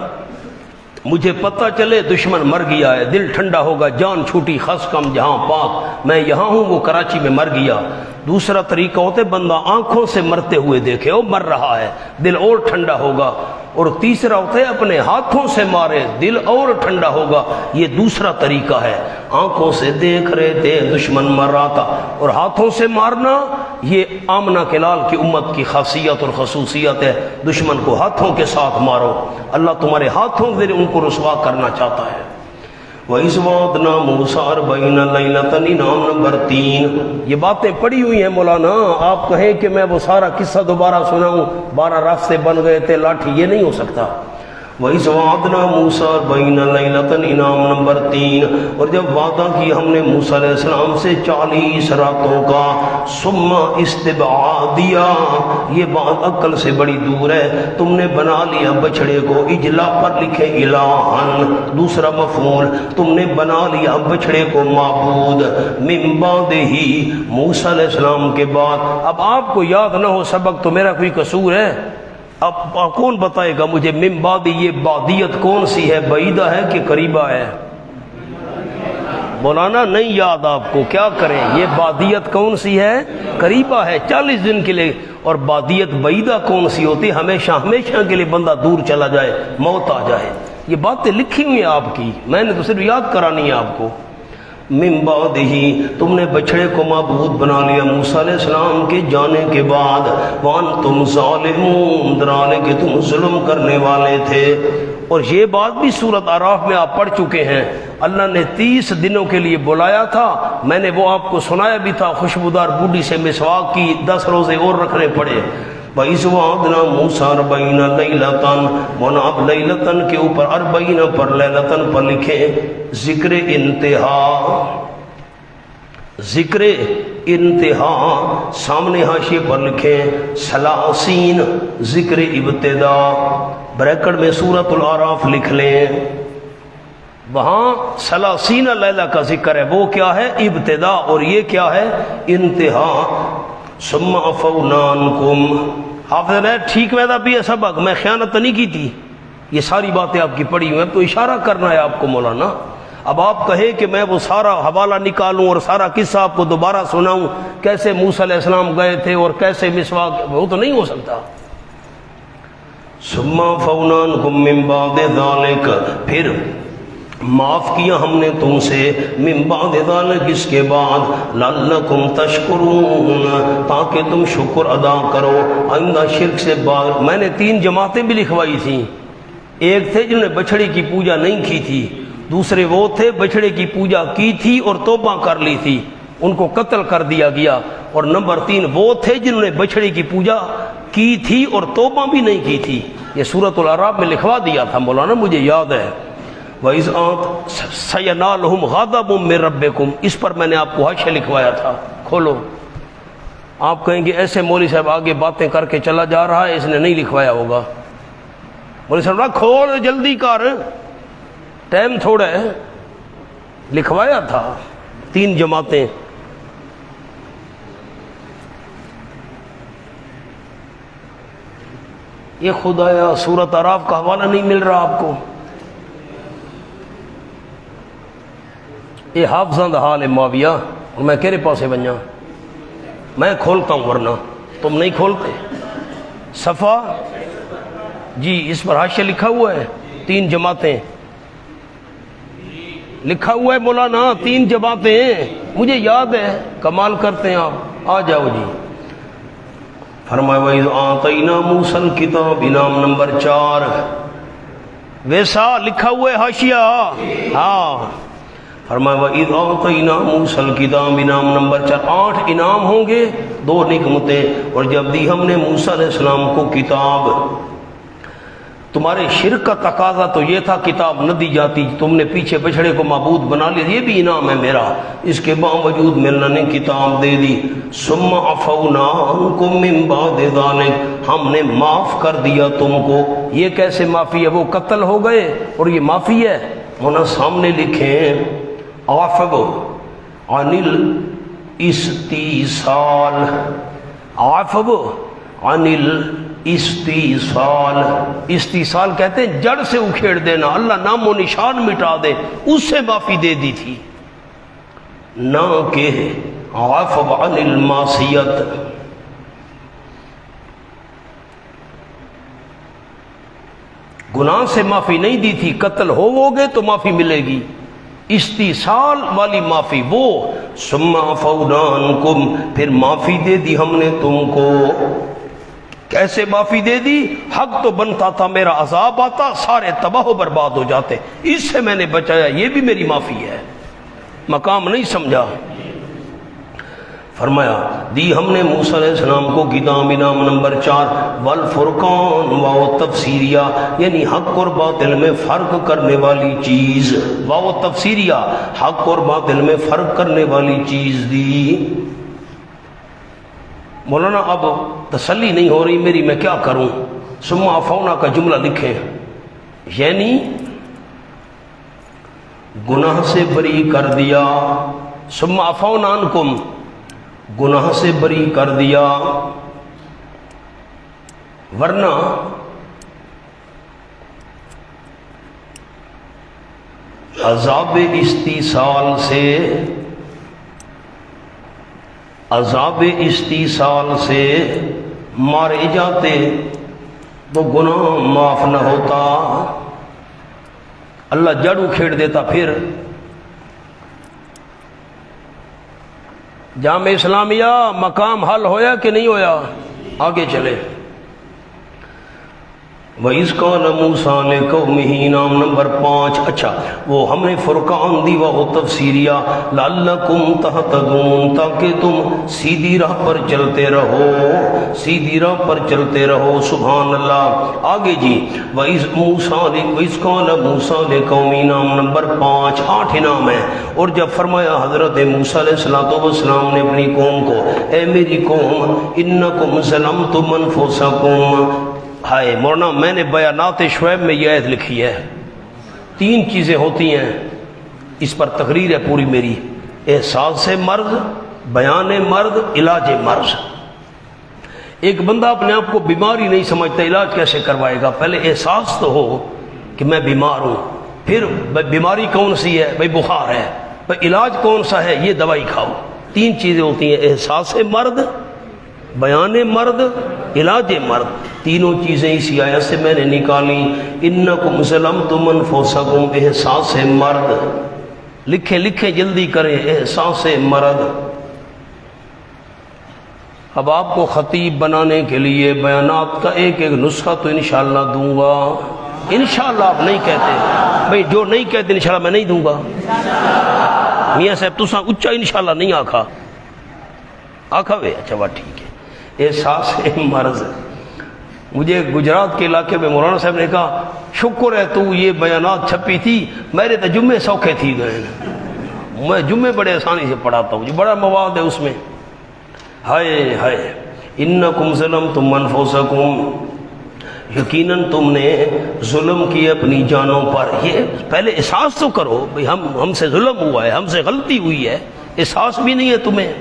مجھے پتہ چلے دشمن مر گیا ہے، دل ٹھنڈا ہوگا، جان چھوٹی خس کم جہاں پاک، میں یہاں ہوں وہ کراچی میں مر گیا۔ دوسرا طریقہ ہوتا ہے بندہ آنکھوں سے مرتے ہوئے دیکھے، وہ مر رہا ہے، دل اور ٹھنڈا ہوگا۔ اور تیسرا ہوتا ہے اپنے ہاتھوں سے مارے، دل اور ٹھنڈا ہوگا۔ یہ دوسرا طریقہ ہے۔ آنکھوں سے دیکھ رہے تھے دشمن مر رہا تھا، اور ہاتھوں سے مارنا یہ آمنہ کے لال کی امت کی خاصیت اور خصوصیت ہے۔ دشمن کو ہاتھوں کے ساتھ مارو، اللہ تمہارے ہاتھوں سے ان کو رسوا کرنا چاہتا ہے۔ وَإِذْ وَعَدْنَا مُوسَىٰ 40 لَيْلَةً انعام نمبر 3۔ یہ باتیں پڑھی ہوئی ہیں مولانا، آپ کہیں کہ میں وہ سارا قصہ دوبارہ سناؤں، 12 راستے بن گئے تھے لاٹھی، یہ نہیں ہو سکتا۔ وَإِذْ وَعَدْنَا مُوسَىٰ 40 لَيْلَةً انعام نمبر 3۔ اور جب وعدہ کیا ہم نے موسیٰ علیہ السلام سے 40 راتوں کا، ثم استبعادیا، یہ بات عقل سے بڑی دور ہے، تم نے بنا لیا بچڑے کو، اجلا پر لکھے الہن، دوسرا مفعول، تم نے بنا لیا بچڑے کو معبود، من بعدہ، موسیٰ علیہ السلام کے بعد۔ اب آپ کو یاد نہ ہو سبق تو میرا کوئی قصور ہے؟ اب کون بتائے گا مجھے من بعد یہ بعدیت کون سی ہے، بعیدہ ہے کہ قریبہ ہے؟ مولانا نہیں یاد آپ کو، کیا کریں؟ یہ بعدیت کون سی ہے؟ قریبہ ہے، 40 دن کے لیے۔ اور بعدیت بعیدہ کون سی ہوتی؟ ہمیشہ ہمیشہ کے لیے بندہ دور چلا جائے، موت آ جائے۔ یہ باتیں لکھی ہوئی ہیں آپ کی، میں نے تو صرف یاد کرانی ہے آپ کو۔ من بعد ہی، تم نے بچڑے کو معبود بنا لیا موسیٰ علیہ السلام کے جانے کے بعد، وانتم ظالمون، ڈرانے کہ تم ظلم کرنے والے تھے۔ اور یہ بات بھی سورۃ اعراف میں آپ پڑھ چکے ہیں، اللہ نے 30 دنوں کے لیے بلایا تھا، میں نے وہ آپ کو سنایا بھی تھا، خوشبودار بوڈی سے مسواک کی، 10 روزے اور رکھنے پڑے۔ وَإِذْ وَعَدْنَا مُوسَىٰ 40 لَيْلَةً، مونا اب لیلتن کے اوپر 40 پر لیلتن پر لکھیں ذکر انتہا، ذکر انتہا، سامنے حاشیے پر لکھیں سلاسین، ذکر ابتدا، بریکٹ میں سورۃ الاعراف لکھ لیں، وہاں سلاسین لیلہ کا ذکر ہے، وہ کیا ہے؟ ابتدا، اور یہ کیا ہے؟ انتہا۔ ثم عفونا عنکم، حافظ نے ٹھیک ویدہ بھی ہے سبق، میں خیانت نہیں کی تھی، یہ ساری باتیں آپ کی پڑھی ہوئی ہیں، تو اشارہ کرنا ہے آپ کو مولانا۔ اب آپ کہیں کہ میں وہ سارا حوالہ نکالوں اور سارا قصہ آپ کو دوبارہ سناؤں، کیسے موسیٰ علیہ السلام گئے تھے اور کیسے مسواک، وہ تو نہیں ہو سکتا۔ ثم عفونا عنکم من بعد ذلک، پھر معاف کیا ہم نے تم سے، من بعد ذلک، اس کے بعد، لعلکم تشکرون، تاکہ تم شکر ادا کرو، آئندہ شرک سے باہر۔ میں نے 3 جماعتیں بھی لکھوائی تھیں، ایک تھے جنہوں نے بچڑے کی پوجا نہیں کی تھی، دوسرے وہ تھے بچڑے کی پوجا کی تھی اور توبہ کر لی تھی، ان کو قتل کر دیا گیا، اور نمبر 3 وہ تھے جنہوں نے بچڑے کی پوجا کی تھی اور توبہ بھی نہیں کی تھی۔ یہ سورۃ الاعراف میں لکھوا دیا تھا مولانا، مجھے یاد ہے۔ وَإِذْ سَيَنَالُهُمْ غَضَبٌ مِّن رَّبِّكُمْ، اس پر میں نے آپ کو حاشیہ لکھوایا تھا، کھولو۔ آپ کہیں گے ایسے مولوی صاحب آگے باتیں کر کے چلا جا رہا ہے، اس نے نہیں لکھوایا ہوگا۔ مولوی صاحب کھول جلدی کر، ٹائم تھوڑا ہے، لکھوایا تھا 3 جماعتیں۔ یہ خدایا سورۃ اعراف کا حوالہ نہیں مل رہا آپ کو، یہ حافظاں دا حال ہے معاویہ، اور میں کہرے پاسے بنیا، میں کھولتا ہوں ورنہ تم نہیں کھولتے۔ صفحہ جی، اس پر حاشیہ لکھا ہوا ہے 3 جماعتیں، لکھا ہوا ہے مولانا 3 جماعتیں، مجھے یاد ہے، کمال کرتے ہیں آپ، آ جاؤ جی۔ فرمایا وَإِذْ آتَيْنَا مُوسَى الْكِتَابَ، انعام نمبر 4، ویسا لکھا ہوا ہے حاشیہ، ہاں۔ فرمایا وَإِذْ آتَيْنَا مُوسَى الْكِتَابَ، انعام نمبر 4، 8 انعام ہوں گے، 2 نعمتیں، اور جب دی ہم نے موسیٰ علیہ السلام کو کتاب، تمہارے شرک کا تقاضا تو یہ تھا کتاب نہ دی جاتی، تم نے پیچھے بچڑے کو معبود بنا لیا، یہ بھی انعام ہے میرا، اس کے باوجود میں اللہ نے کتاب دے دی۔ ثم عفونا عنکم من بعد ذلک، ہم نے معاف کر دیا تم کو۔ یہ کیسے معافی ہے؟ وہ قتل ہو گئے اور یہ معافی ہے، ہونا سامنے لکھیں عفو عن الاستیصال، عفو عن استیصال، استیصال کہتے ہیں جڑ سے اکھیڑ دینا، اللہ نام و نشان مٹا دے، اس سے معافی دے دی تھی، نہ کہ عفو عن المعصیت، گناہ سے معافی نہیں دی تھی، قتل ہو گے تو معافی ملے گی، استیصال والی معافی وہ، ثم عفونا عنکم، پھر معافی دے دی ہم نے تم کو۔ کیسے معافی دے دی؟ حق تو بنتا تھا میرا عذاب آتا، سارے تباہ و برباد ہو جاتے، اس سے میں نے بچایا، یہ بھی میری معافی ہے، مقام نہیں سمجھا۔ فرمایا دی ہم نے موسیٰ علیہ السلام کو کتاب انعام نمبر 4 والفرقان واو تفسیریہ، یعنی حق اور باطل میں فرق کرنے والی چیز، واو تفسیریہ حق اور باطل میں فرق کرنے والی چیز دی۔ مولانا اب تسلی نہیں ہو رہی میری، میں کیا کروں؟ ثم عفونا کا جملہ لکھیں، یعنی گناہ سے بری کر دیا، ثم عفونا عنکم، گناہ سے بری کر دیا، ورنہ عذاب استیصال سے، عذاب استیصال سے مارے جاتے تو گناہ معاف نہ ہوتا، اللہ جڑ اکھیڑ دیتا۔ پھر جامع اسلامیہ مقام حل ہویا کہ نہیں ہویا؟ آگے چلے۔ وَإِذْ قَالَ مُوسَىٰ لِقَوْمِهِ نام نمبر 5۔ اچھا وہ ہم نے فرقان دی وہ تفسیریہ، لَعَلَّكُمْ تَهْتَدُونَ، تاکہ تم سیدھی راہ پر چلتے رہو، سیدھی راہ پر چلتے رہو، سبحان اللہ۔ آگے جی وَإِذْ قَالَ مُوسَىٰ لِقَوْمِهِ نام نمبر 5، 8 انعام ہے۔ اور جب فرمایا حضرت موسیٰ علیہ السلام نے اپنی قوم کو، اے میری قوم، اِنَّكُمْ ظَلَمْتُمْ أَنفُسَكُمْ، ہائے مولانا میں نے بیانات شعیب میں یہ آیت لکھی ہے، 3 چیزیں ہوتی ہیں، اس پر تقریر ہے پوری میری، احساس مرض، بیان مرض، علاج مرض۔ ایک بندہ اپنے آپ کو بیماری نہیں سمجھتا، علاج کیسے کروائے گا؟ پہلے احساس تو ہو کہ میں بیمار ہوں، پھر بیماری کون سی ہے؟ بھائی بخار ہے، بھائی علاج کون سا ہے؟ یہ دوائی کھاؤ۔ 3 چیزیں ہوتی ہیں، احساس مرض، بیان مرد، علاج مرد، تینوں چیزیں اسی آیت سے میں نے نکالی۔ انکم ظلمتم انفسکم، احساس مرد، لکھیں لکھیں جلدی کریں، احساس مرد۔ اب آپ کو خطیب بنانے کے لیے بیانات کا ایک ایک نسخہ تو انشاءاللہ دوں گا، انشاءاللہ۔ آپ نہیں کہتے بھئی، جو نہیں کہتے انشاءاللہ میں نہیں دوں گا۔ میاں صاحب تساں اچھا انشاءاللہ نہیں آکھا، آکھا وے؟ اچھا بات ٹھیک ہے۔ احساس مرض، مجھے گجرات کے علاقے میں مولانا صاحب نے کہا شکر ہے تو یہ بیانات چھپی تھی، میرے تو جمعے سوکھے تھی گئے، میں جمعے بڑے آسانی سے پڑھاتا ہوں، بڑا مواد ہے اس میں۔ ہائے ہائے، انکم ظلمتم انفسکم، یقیناً تم نے ظلم کی اپنی جانوں پر۔ یہ پہلے احساس تو کرو بھئی ہم سے ظلم ہوا ہے، ہم سے غلطی ہوئی ہے، احساس بھی نہیں ہے تمہیں۔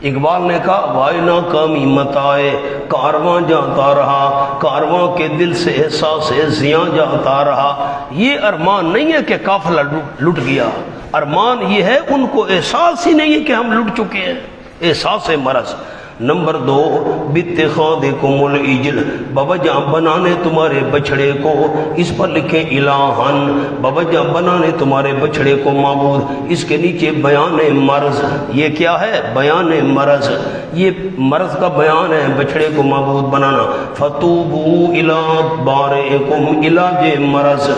اقبال نے کہا وائنا کامی متائے کارواں جاتا رہا، کارواں کے دل سے احساس زیاں جاتا رہا۔ یہ ارمان نہیں ہے کہ قافلہ لٹ گیا، ارمان یہ ہے ان کو احساس ہی نہیں ہے کہ ہم لٹ چکے ہیں، احساس مرض۔ نمبر 2 باتخاذکم العجل، بوجہ بنانے تمہارے بچڑے کو، اس پر لکھیں الہن، بوجہ بنانے تمہارے بچڑے کو معبود، اس کے نیچے بیان مرض۔ یہ کیا ہے؟ بیان مرض، یہ مرض کا بیان ہے، بچڑے کو معبود بنانا۔ فتوبوا الی بارئکم، علاج مرض،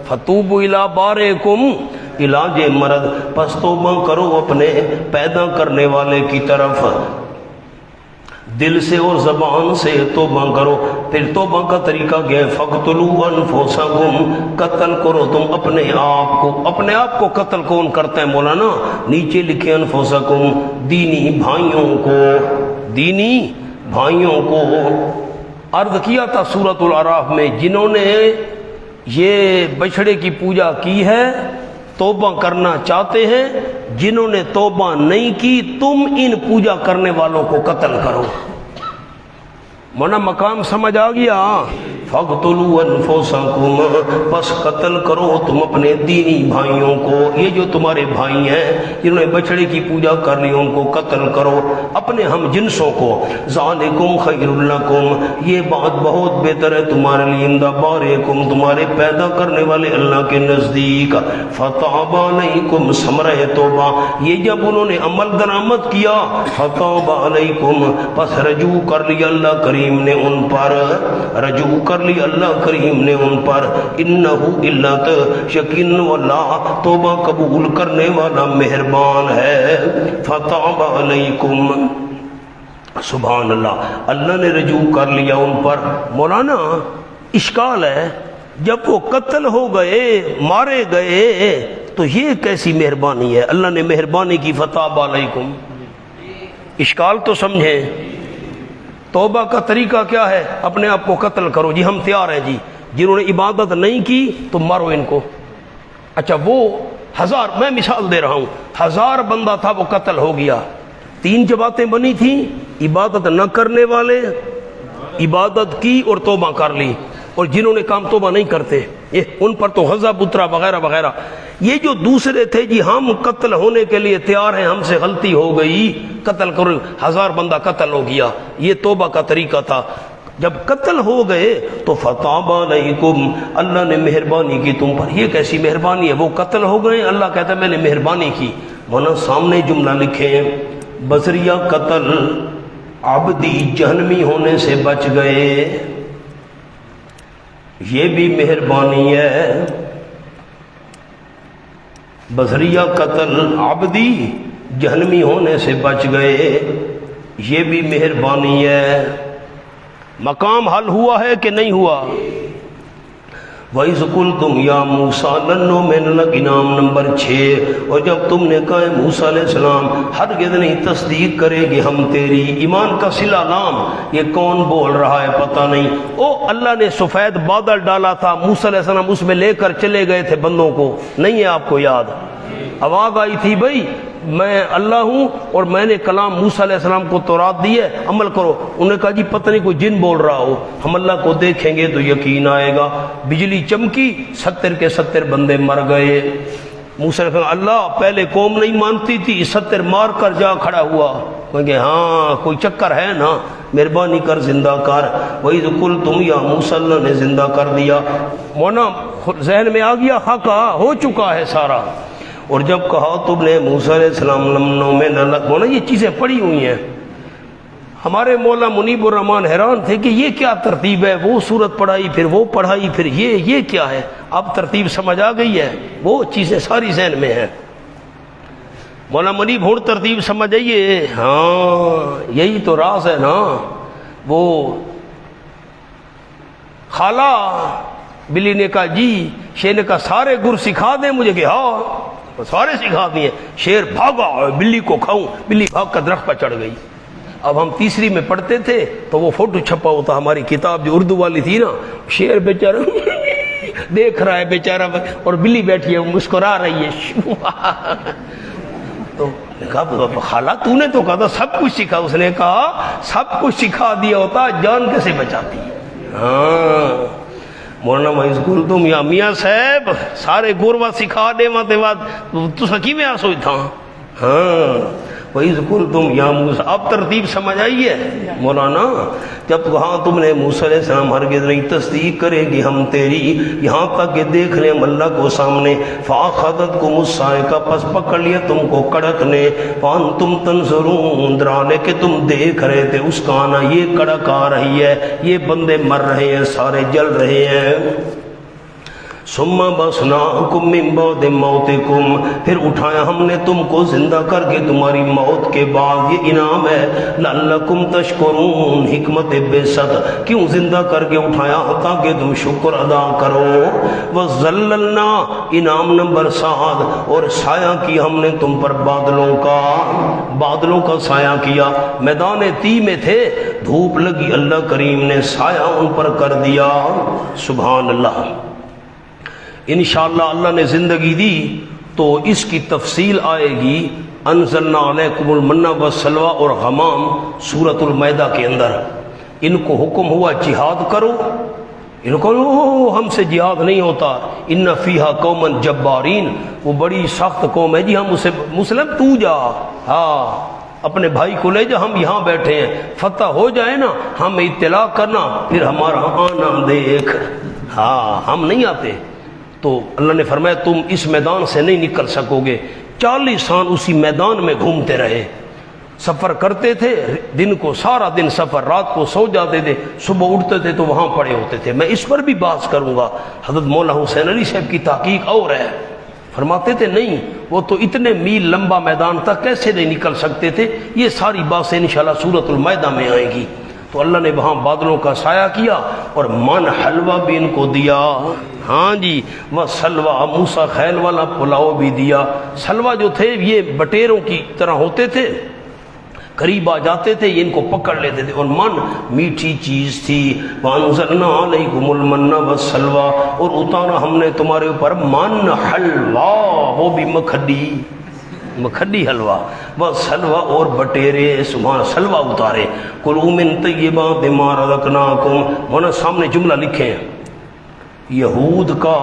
فتوبوا الی بارئکم، علاج مرض، پس توبہ کرو اپنے پیدا کرنے والے کی طرف، دل سے اور زبان سے توبہ کرو۔ پھر توبہ کا طریقہ کیا ہے؟ فَقْتُلُوا أَنفُسَكُمْ، قتل کرو تم اپنے آپ کو۔ اپنے آپ کو قتل کون کرتا ہے مولانا؟ نیچے لکھے انفسکم، دینی بھائیوں کو، دینی بھائیوں کو۔ عرض کیا تھا سورۃ الاعراف میں، جنہوں نے یہ بچڑے کی پوجا کی ہے توبہ کرنا چاہتے ہیں، جنہوں نے توبہ نہیں کی تم ان پوجا کرنے والوں کو قتل کرو۔ مونا مقام سمجھ آ گیا؟ فَاقْتُلُوا أَنفُسَكُمْ، پس قتل کرو تم اپنے دینی بھائیوں کو، یہ جو تمہارے بھائی ہیں جنہوں نے بچڑے کی پوجا کر لی ان کو قتل کرو، اپنے ہم جنسوں کو، ذَلِكُمْ خَيْرٌ لَكُمْ، یہ بات بہت بہتر ہے تمہارے لیے، عند بارئکم، تمہارے پیدا کرنے والے اللہ کے نزدیک، فَتَابَ عَلَيْكُمْ، ثمرہ توبہ، یہ جب انہوں نے عمل درآمد کیا، فَتَابَ عَلَيْكُمْ، پس رجوع کر لیا اللہ کریم نے ان پر، رجوع کر لی اللہ کریم نے ان پر، انہو علت، یقین واللہ توبہ قبول کرنے والا مہربان ہے، فتاب علیکم، سبحان اللہ، اللہ نے رجوع کر لیا ان پر۔ مولانا اشکال ہے، جب وہ قتل ہو گئے، مارے گئے، تو یہ کیسی مہربانی ہے؟ اللہ نے مہربانی کی، فتاب علیکم، اشکال تو سمجھیں۔ توبہ کا طریقہ کیا ہے؟ اپنے آپ کو قتل کرو، جی ہم تیار ہیں، جی جنہوں نے عبادت نہیں کی تو مارو ان کو۔ اچھا وہ 1000، میں مثال دے رہا ہوں، 1000 بندہ تھا، وہ قتل ہو گیا، 3 جماعتیں بنی تھیں، عبادت نہ کرنے والے عبادت کی اور توبہ کر لی، اور جنہوں نے کام توبہ نہیں کرتے یہ ان پر تو غضب اترا وغیرہ وغیرہ۔ یہ جو دوسرے تھے، جی ہم قتل ہونے کے لیے تیار ہیں، ہم سے غلطی ہو گئی، قتل کرو، 1000 بندہ قتل ہو گیا، یہ توبہ کا طریقہ تھا۔ جب قتل ہو گئے تو فتاب علیکم، اللہ نے مہربانی کی تم پر۔ یہ کیسی مہربانی ہے؟ وہ قتل ہو گئے، اللہ کہتا ہے میں نے مہربانی کی۔ مولانا سامنے جملہ لکھیں، بصریہ قتل عبدی جہنمی ہونے سے بچ گئے، یہ بھی مہربانی ہے۔ بصریہ قتل عبدی جہنمی ہونے سے بچ گئے، یہ بھی مہربانی ہے۔ مقام حل ہوا ہے کہ نہیں ہوا؟ وَإِذْ قُلْتُمْ يَا مُوسَىٰ لَن نُّؤْمِنَ لَكَ، انعام نمبر 6، اور جب تم نے کہا موسیٰ علیہ السلام ہرگز نہیں تصدیق کرے گی ہم تیری، ایمان کا صلہ نام، یہ کون بول رہا ہے پتہ نہیں۔ او اللہ نے سفید بادل ڈالا تھا، موسیٰ علیہ السلام اس میں لے کر چلے گئے تھے بندوں کو، نہیں ہے آپ کو یاد؟ آواز آئی تھی بھائی میں اللہ ہوں اور میں نے کلام موسیٰ علیہ السلام کو تورات دی ہے، عمل کرو۔ انہوں نے کہا جی پتہ نہیں کوئی جن بول رہا ہو، ہم اللہ کو دیکھیں گے تو یقین آئے گا۔ بجلی چمکی، 70 کے 70 بندے مر گئے۔ موسیٰ علیہ السلام، اللہ پہلے قوم نہیں مانتی تھی، 70 مار کر جا کھڑا ہوا، کہیں گے ہاں کوئی چکر ہے نا، مہربانی کر زندہ کر۔ وَإِذْ قُلْتُمْ يَا مُوسَىٰ، اللہ نے زندہ کر دیا۔ مونا ذہن میں آ گیا، حق ہو چکا ہے سارا۔ اور جب کہا تم نے موسیٰ علیہ السلام میں مولا یہ چیزیں پڑھی ہوئی ہیں، ہمارے مولا منیب الرحمن حیران تھے کہ یہ کیا ترتیب ہے، وہ سورت پڑھائی پھر وہ پڑھائی پھر یہ کیا ہے؟ اب ترتیب سمجھ آ گئی ہے، وہ چیزیں ساری ذہن میں ہیں۔ مولا منیب ہوں ترتیب سمجھ آئیے، ہاں یہی تو راز ہے نا۔ وہ خالہ بلی نے کہا جی، شیر نے کہا سارے گر سکھا دیں مجھے، کہ ہاں سارے سکھا دیے۔ شیر بھاگا، بلی کو کھاؤں، بلی بھاگ کر درخت پر چڑھ گئی۔ اب ہم تیسری میں پڑھتے تھے تو وہ فوٹو چھپا ہوتا، ہماری کتاب جو اردو والی تھی نا، شیر بیچارہ دیکھ رہا ہے بیچارہ، اور بلی بیٹھی ہے مسکرا رہی ہے۔ تو نے کہا خالہ تو نے تو کہا تھا سب کچھ سکھا، اس نے کہا سب کچھ سکھا دیا ہوتا، جان کیسے بچاتی؟ ہاں مولانا وَإِذْ قُلْتُمْ یا میاں صاحب سارے گوروا سکھا دے ماتے بعد تو سکی میں آسوئی تھا۔ ہاں وَإِذْ قُلْتُمْ یا موسیٰ، اب ترتیب سمجھ آئی ہے مولانا؟ جب کہاں تم نے موسیٰ علیہ السلام ہرگز نہیں تصدیق کرے گی ہم تیری، یہاں تک کہ دیکھ لیں اللہ کو سامنے، فَأَخَذَتْكُمُ الصَّاعِقَةُ، پس پکڑ لیا تم کو کڑک نے، وَأَنْتُمْ تَنْظُرُونَ، ڈرانے کہ تم دیکھ رہے تھے اس کا آنا، یہ کڑک آ رہی ہے، یہ بندے مر رہے ہیں، سارے جل رہے ہیں۔ ثم بَعَثْنَاكُم مِّن بَعْدِ مَوْتِكُمْ، پھر اٹھایا ہم نے تم کو زندہ کر کے تمہاری موت کے بعد، یہ انعام ہے، لَعَلَّكُمْ تَشْكُرُونَ، حکمت بعثت، کیوں زندہ کر کے اٹھایا تاکہ تم شکر ادا کرو۔ وَظَلَّلْنَا، انعام نمبر 7، اور سایہ کیا ہم نے تم پر بادلوں کا سایہ کیا، میدان تی میں تھے، دھوپ لگی، اللہ کریم نے سایہ ان پر کر دیا۔ سبحان اللہ۔ انشاءاللہ اللہ نے زندگی دی تو اس کی تفصیل آئے گی، انزلنا علیکم المن والسلوی اور غمام سورۃ المائدہ کے اندر۔ ان کو حکم ہوا جہاد کرو، ان کو ہم سے جہاد نہیں ہوتا، ان فیہا قوما جبارین، وہ بڑی سخت قوم ہے جی، ہم اسے مسلم تو جا، ہاں اپنے بھائی کو لے جا، ہم یہاں بیٹھے ہیں، فتح ہو جائے نا ہمیں اطلاع کرنا، پھر ہمارا آنا دیکھ، ہاں ہم نہیں آتے۔ تو اللہ نے فرمایا تم اس میدان سے نہیں نکل سکو گے۔ 40 سال اسی میدان میں گھومتے رہے، سفر کرتے تھے، دن کو سارا دن سفر، رات کو سو جاتے تھے، صبح اٹھتے تھے تو وہاں پڑے ہوتے تھے۔ میں اس پر بھی بات کروں گا، حضرت مولا حسین علی صاحب کی تحقیق اور ہے، فرماتے تھے نہیں وہ تو اتنے میل لمبا میدان تک کیسے نہیں نکل سکتے تھے، یہ ساری باتیں انشاءاللہ سورۃ المائدہ میں آئیں گی۔ تو اللہ نے وہاں بادلوں کا سایہ کیا اور من حلوہ بھی ان کو دیا، ہاں جی، وہ سلوا موسیٰ خیل والا پلاؤ بھی دیا۔ سلوا جو تھے یہ بٹیروں کی طرح ہوتے تھے، قریب آ جاتے تھے یہ ان کو پکڑ لیتے تھے، اور من میٹھی چیز تھی۔ وَأَنزَلْنَا عَلَيْكُمُ الْمَنَّ وَالسَّلْوَىٰ، اور اتارا ہم نے تمہارے اوپر من حلوہ، وہ بھی مکھڈی حلوہ، وَالسَّلْوَىٰ، اور بٹیرے، سبحان سلوہ اتارے۔ کُلُوا مِن طَیِّبَاتِ مَا رَزَقْنَاکُمْ، وہاں سامنے جملہ لکھے ہیں، یہود کا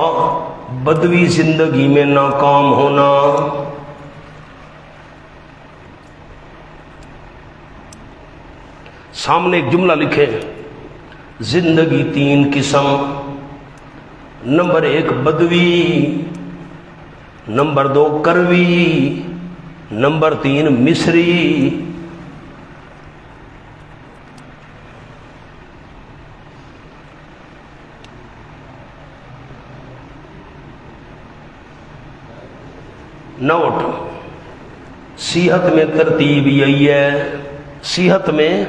بدوی زندگی میں ناکام ہونا، سامنے ایک جملہ لکھے، زندگی 3 قسم، نمبر 1 بدوی، نمبر 2 کروی، نمبر 3 مصری۔ نوٹ، صحت میں ترتیب یہی ہے، صحت میں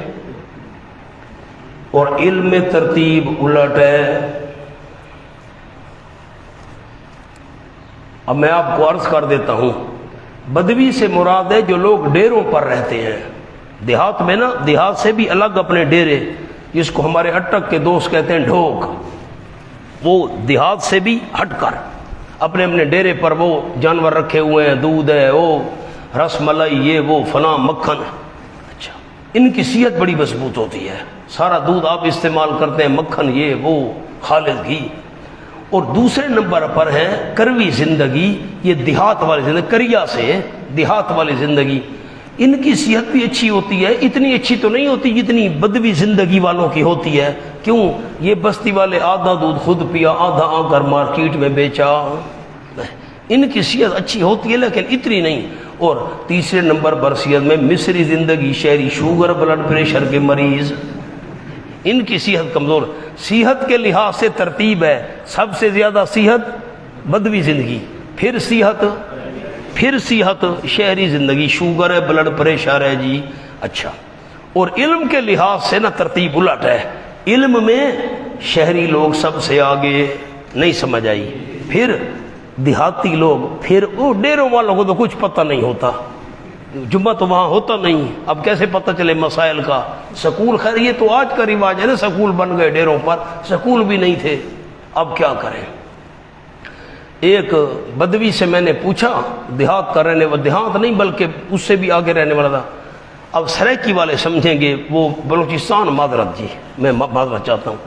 اور علم میں ترتیب الٹ ہے۔ اب میں آپ کو عرض کر دیتا ہوں، بدوی سے مراد ہے جو لوگ ڈیروں پر رہتے ہیں، دیہات میں نا، دیہات سے بھی الگ اپنے ڈیرے، جس کو ہمارے اٹک کے دوست کہتے ہیں ڈھوک، وہ دیہات سے بھی ہٹ کر اپنے اپنے ڈیرے پر وہ جانور رکھے ہوئے ہیں، دودھ ہے، وہ رس ملائی، یہ وہ فلاں مکھن، اچھا ان کی صحت بڑی مضبوط ہوتی ہے، سارا دودھ آپ استعمال کرتے ہیں، مکھن یہ وہ خالص گھی۔ اور دوسرے نمبر پر ہے کروی زندگی، یہ دیہات والی زندگی، کریا سے دیہات والی زندگی، ان کی صحت بھی اچھی ہوتی ہے، اتنی اچھی تو نہیں ہوتی جتنی بدوی زندگی والوں کی ہوتی ہے۔ کیوں؟ یہ بستی والے آدھا دودھ خود پیا، آدھا آ کر مارکیٹ میں بیچا، ان کی صحت اچھی ہوتی ہے لیکن اتنی نہیں۔ اور تیسرے نمبر پر صحت میں مصری زندگی، شہری، شوگر بلڈ پریشر کے مریض، ان کی صحت کمزور۔ صحت کے لحاظ سے ترتیب ہے، سب سے زیادہ صحت بدوی زندگی، پھر صحت شہری زندگی، شوگر ہے، بلڈ پریشر ہے جی، اچھا۔ اور علم کے لحاظ سے نا ترتیب الٹ ہے، علم میں شہری لوگ سب سے آگے، نہیں سمجھ آئی، پھر دیہاتی لوگ، پھر وہ ڈیروں والوں کو تو کچھ پتہ نہیں ہوتا، جمعہ تو وہاں ہوتا نہیں، اب کیسے پتہ چلے مسائل کا۔ سکول، خیر یہ تو آج کا رواج ہے نا، سکول بن گئے ڈیروں پر، سکول بھی نہیں تھے، اب کیا کریں۔ ایک بدوی سے میں نے پوچھا، دیہات کا رہنے والا، دیہات نہیں بلکہ اس سے بھی آگے رہنے والا تھا، اب سریکی والے سمجھیں گے، وہ بلوچستان، معذرت جی میں معذرت چاہتا ہوں،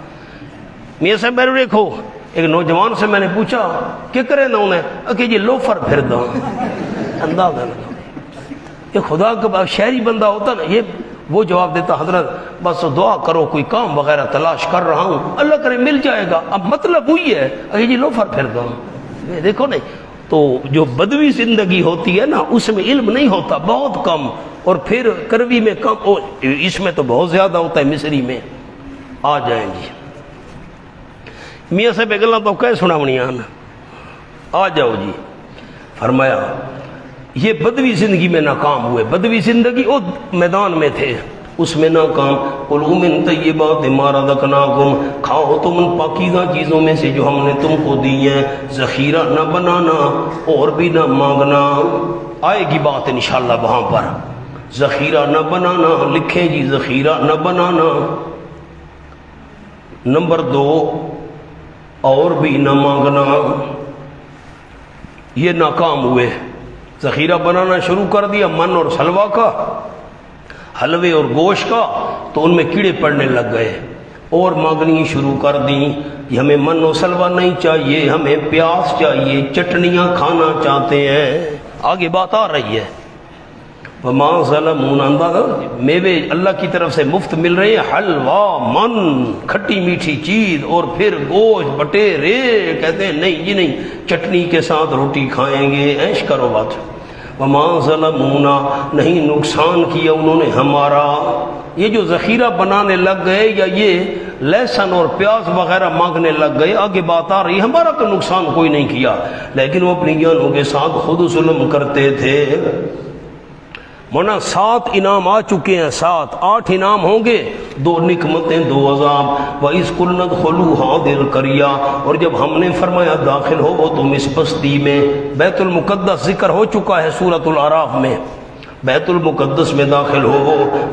میاں صاحب میرے دیکھو، ایک نوجوان سے میں نے پوچھا کہ کرے نہ انہیں کہ جی لوفر پھر دو، اندازہ لگا کہ خدا کا شہری بندہ ہوتا نا، یہ وہ جواب دیتا، حضرت بس دعا کرو، کوئی کام وغیرہ تلاش کر رہا ہوں، اللہ کرے مل جائے گا۔ اب مطلب ہوئی ہے کہ جی لوفر پھر دو، دیکھو نہیں۔ تو جو بدوی زندگی ہوتی ہے نا، اس میں علم نہیں ہوتا، بہت کم، اور پھر کروی میں کم، اس میں تو بہت زیادہ ہوتا ہے، مصری میں۔ آ جائیں جی میاں صاحب گلا تو کہہ سنا بنیا، آ جاؤ جی۔ فرمایا یہ بدوی زندگی میں ناکام ہوئے، بدوی زندگی وہ میدان میں تھے، اس میں ناکام۔ کُلُوا مِن طَیِّبَاتِ مَا رَزَقْنَاکُمْ، کھاؤ تم ان پاکیزہ چیزوں میں سے جو ہم نے تم کو دی ہیں، ذخیرہ نہ بنانا اور بھی نہ مانگنا، آئے گی بات انشاءاللہ وہاں پر، ذخیرہ نہ بنانا، لکھیں جی ذخیرہ نہ بنانا۔ نمبر 2 اور بھی نہ مانگنا، یہ ناکام ہوئے، ذخیرہ بنانا شروع کر دیا من اور سلوا کا، حلوے اور گوشت کا، تو ان میں کیڑے پڑنے لگ گئے اور مانگنی شروع کر دیں کہ ہمیں من و سلوہ نہیں چاہیے، ہمیں پیاس چاہیے، چٹنیاں کھانا چاہتے ہیں۔ آگے بات آ رہی ہے وَمَا ظَلَمُونَا، میوے اللہ کی طرف سے مفت مل رہے ہیں، حلوہ، من، کھٹی میٹھی چیز، اور پھر گوشت، بٹیرے، کہتے ہیں نہیں جی نہیں، چٹنی کے ساتھ روٹی کھائیں گے، عیش کرو بات۔ وَمَا ظَلَمُونَا، نہیں نقصان کیا انہوں نے ہمارا۔ یہ جو ذخیرہ بنانے لگ گئے یا یہ لہسن اور پیاز وغیرہ مانگنے لگ گئے، آگے بات آ رہی ہے ہمارا تو نقصان کوئی نہیں کیا، لیکن وہ اپنی جانوں کے ساتھ خود ظلم کرتے تھے۔ مونا 7 انعام آ چکے ہیں، 7 8 انعام ہوں گے، 2 نکمتیں 2 عذاب۔ وَإِذْ قُلْنَا ادْخُلُوا هَٰذِهِ الْقَرْيَةَ، اور جب ہم نے فرمایا داخل ہو وہ تم اس بستی میں۔ بیت المقدس ذکر ہو چکا ہے سورۃ الاعراف میں، بیت المقدس میں داخل ہو۔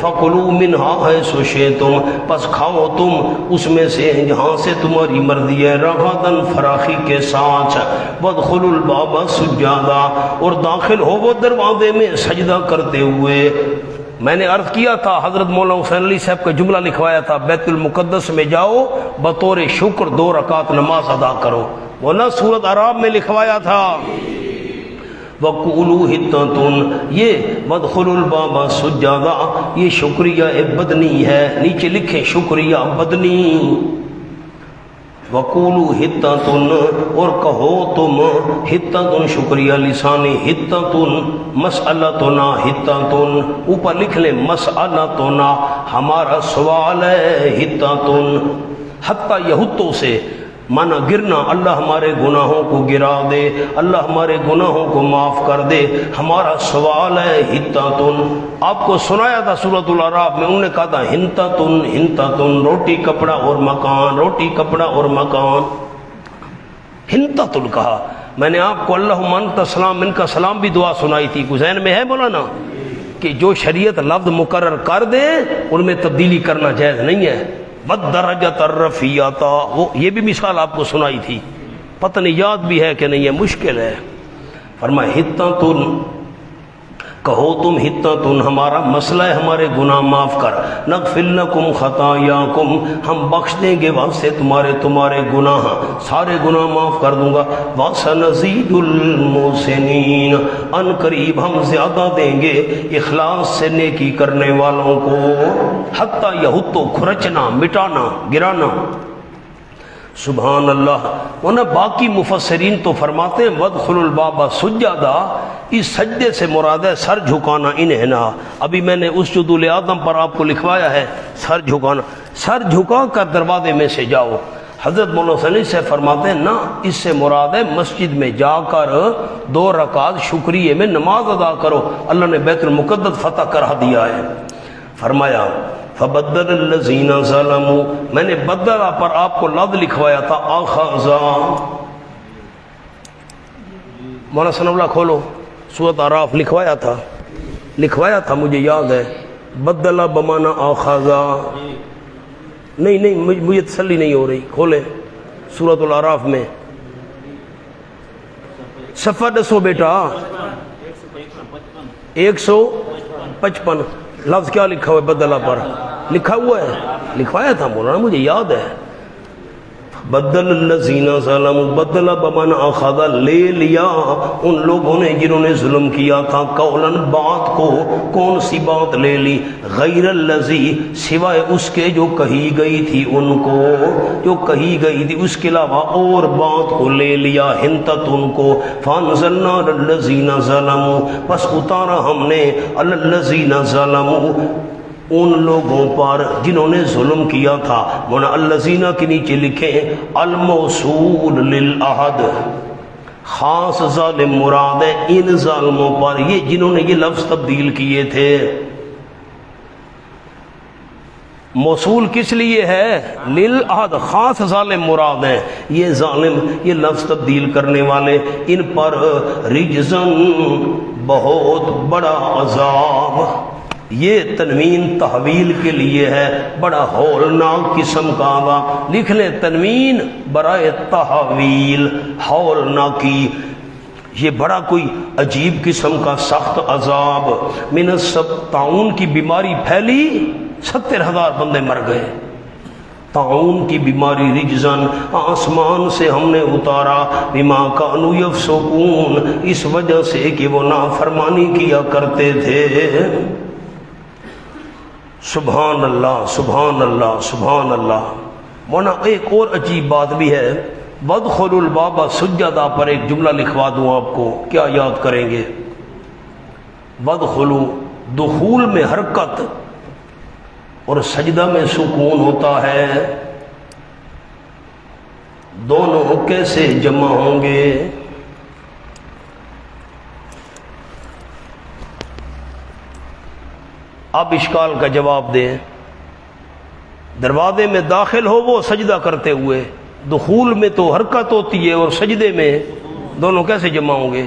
فَكُلُوا مِنْهَا حَيْثُ شِئْتُمْ، پس کھاؤ تم اس میں سے جہاں سے تمہاری مرضی ہے، رغداً فراخی کے ساتھ۔ وَادْخُلُوا الْبَابَ سُجَّادًا، اور داخل ہو وہ دروازے میں سجدہ کرتے ہوئے۔ میں نے عرض کیا تھا، حضرت مولانا حسین علی صاحب کا جملہ لکھوایا تھا، بیت المقدس میں جاؤ بطور شکر 2 رکعت نماز ادا کرو، وہ نہ سورۃ اعراف میں لکھوایا تھا۔ وَقُولُوا حِطَّةٌ، یہ وَادْخُلُوا الْبَابَ سُجَّادًا، یہ شکریہ بدنی ہے، نیچے لکھیں شکریہ بدنی۔ وَقُولُوا حِطَّةٌ، اور کہو تم، حِطَّةٌ شکریہ لسانی، حِطَّةٌ مسئلتنا، حِطَّةٌ اوپر لکھ لیں مسئلتنا، ہمارا سوال ہے، حِطَّةٌ حتیٰ یہتوں سے مانا گرنا، اللہ ہمارے گناہوں کو گرا دے، اللہ ہمارے گناہوں کو معاف کر دے، ہمارا سوال ہے حِطَّةٌ۔ آپ کو سنایا تھا سورۃ الاعراف میں، انہوں نے کہا تھا حِنْطَةٌ حِنْطَةٌ، روٹی کپڑا اور مکان، روٹی کپڑا اور مکان، حِنْطَةٌ کہا۔ میں نے آپ کو اللہم انت السلام منک السلام بھی دعا سنائی تھی، کچھ ذہن میں ہے مولانا؟ کہ جو شریعت لفظ مقرر کر دے ان میں تبدیلی کرنا جائز نہیں ہے۔ وَالدَّرَجَةَ الرَّفِيَّةَ، وہ یہ بھی مثال آپ کو سنائی تھی، پتہ نہیں یاد بھی ہے کہ نہیں ہے، مشکل ہے۔ فرمایا حِطَّةٌ، کہو تم حِطَّةٌ، ہمارا مسئلہ ہے ہمارے گناہ معاف کر، نغفر لکم خطایاکم، ہم بخش دیں گے واسطے تمہارے گناہ، سارے گناہ معاف کر دوں گا۔ وَسَنَزِيدُ الْمُحْسِنِينَ، ان قریب ہم زیادہ دیں گے اخلاص سے نیکی کرنے والوں کو۔ حتیٰ یہتو، کھرچنا، مٹانا، گرانا۔ سبحان اللہ۔ ورنہ باقی مفسرین تو فرماتے ہیں وَادْخُلُوا الْبَابَ سُجَّدًا، اس سجدے سے مراد ہے سر جھکانا، انحنا۔ ابھی میں نے اسجدوا لآدم پر آپ کو لکھوایا ہے سر جھکانا، سر جھکا کر دروازے میں سے جاؤ۔ حضرت مولانا صلی سے فرماتے ہیں نہ، اس سے مراد ہے مسجد میں جا کر 2 رکعت شکریہ میں نماز ادا کرو، اللہ نے بیت المقدس فتح کرا دیا ہے۔ فرمایا فبدل الذین ظلموا، میں نے بدلا پر آپ کو لفظ لکھوایا تھا اخذا۔ مولانا ثناء اللہ کھولو، سورۃ اعراف لکھوایا تھا مجھے یاد ہے، بدلا بمانا اخذا، نہیں مجھے تسلی نہیں ہو رہی، کھولے سورۃ الاعراف میں صفحہ دسو بیٹا، 155 لفظ کیا لکھا ہوا ہے بدلہ پر؟ لکھا ہوا ہے، لکھوایا تھا مولانا مجھے یاد ہے۔ بدل الذین ظلموا، بدلہ بمانا اخذا، لے لیا ان لوگوں نے جنہوں نے ظلم کیا تھا، قولاً بات کو، کون سی بات لے لی؟ غیر الذی، سوائے اس کے جو کہی گئی تھی ان کو، جو کہی گئی تھی اس کے علاوہ اور بات کو لے لیا، حنطۃ ان کو۔ فانزلنا علی الذین ظلموا، بس اتارا ہم نے علی الذین ظلموا، ان لوگوں پر جنہوں نے ظلم کیا تھا۔ مونا الذین کے نیچے لکھیں الموصول للعہد، خاص ظالم مراد ہے ان ظالموں پر، یہ جنہوں نے یہ لفظ تبدیل کیے تھے۔ موصول کس لیے ہے؟ للعہد، خاص ظالم مراد ہیں یہ ظالم، یہ لفظ تبدیل کرنے والے، ان پر رجزن، بہت بڑا عذاب۔ یہ تنوین تحویل کے لیے ہے، بڑا ہولناک قسم کا عذاب، لکھ لیں تنوین برائے تحویل، ہولناکی، یہ بڑا کوئی عجیب قسم کا سخت عذاب۔ من السب، طاعون کی بیماری پھیلی 70,000 بندے مر گئے۔ طاعون کی بیماری رجزن آسمان سے ہم نے اتارا بما کانوا یفسقون، اس وجہ سے کہ وہ نافرمانی کیا کرتے تھے۔ سبحان اللہ سبحان اللہ سبحان اللہ۔ مولانا ایک اور عجیب بات بھی ہے، وادخلوا الباب سجدا پر ایک جملہ لکھوا دوں آپ کو، کیا یاد کریں گے؟ وادخلوا، دخول میں حرکت اور سجدہ میں سکون ہوتا ہے، دونوں کیسے جمع ہوں گے؟ آپ اشکال کا جواب دیں۔ دروازے میں داخل ہو وہ سجدہ کرتے ہوئے، دخول میں تو حرکت ہوتی ہے اور سجدے میں دونوں کیسے جمع ہوں گے؟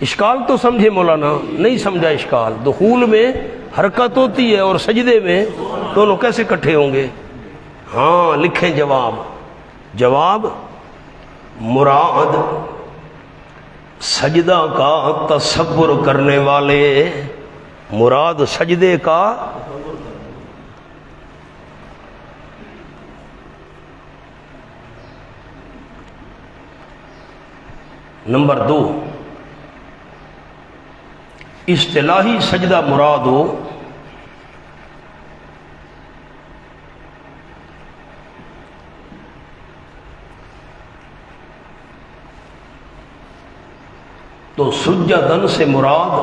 اشکال تو سمجھے مولانا؟ نہیں سمجھا اشکال۔ دخول میں حرکت ہوتی ہے اور سجدے میں دونوں کیسے اکٹھے ہوں گے؟ ہاں لکھیں جواب۔ جواب، مراد سجدہ کا تصور کرنے والے، مراد سجدے کا نمبر 2، اصطلاحی سجدہ مراد ہو تو سجدن سے مراد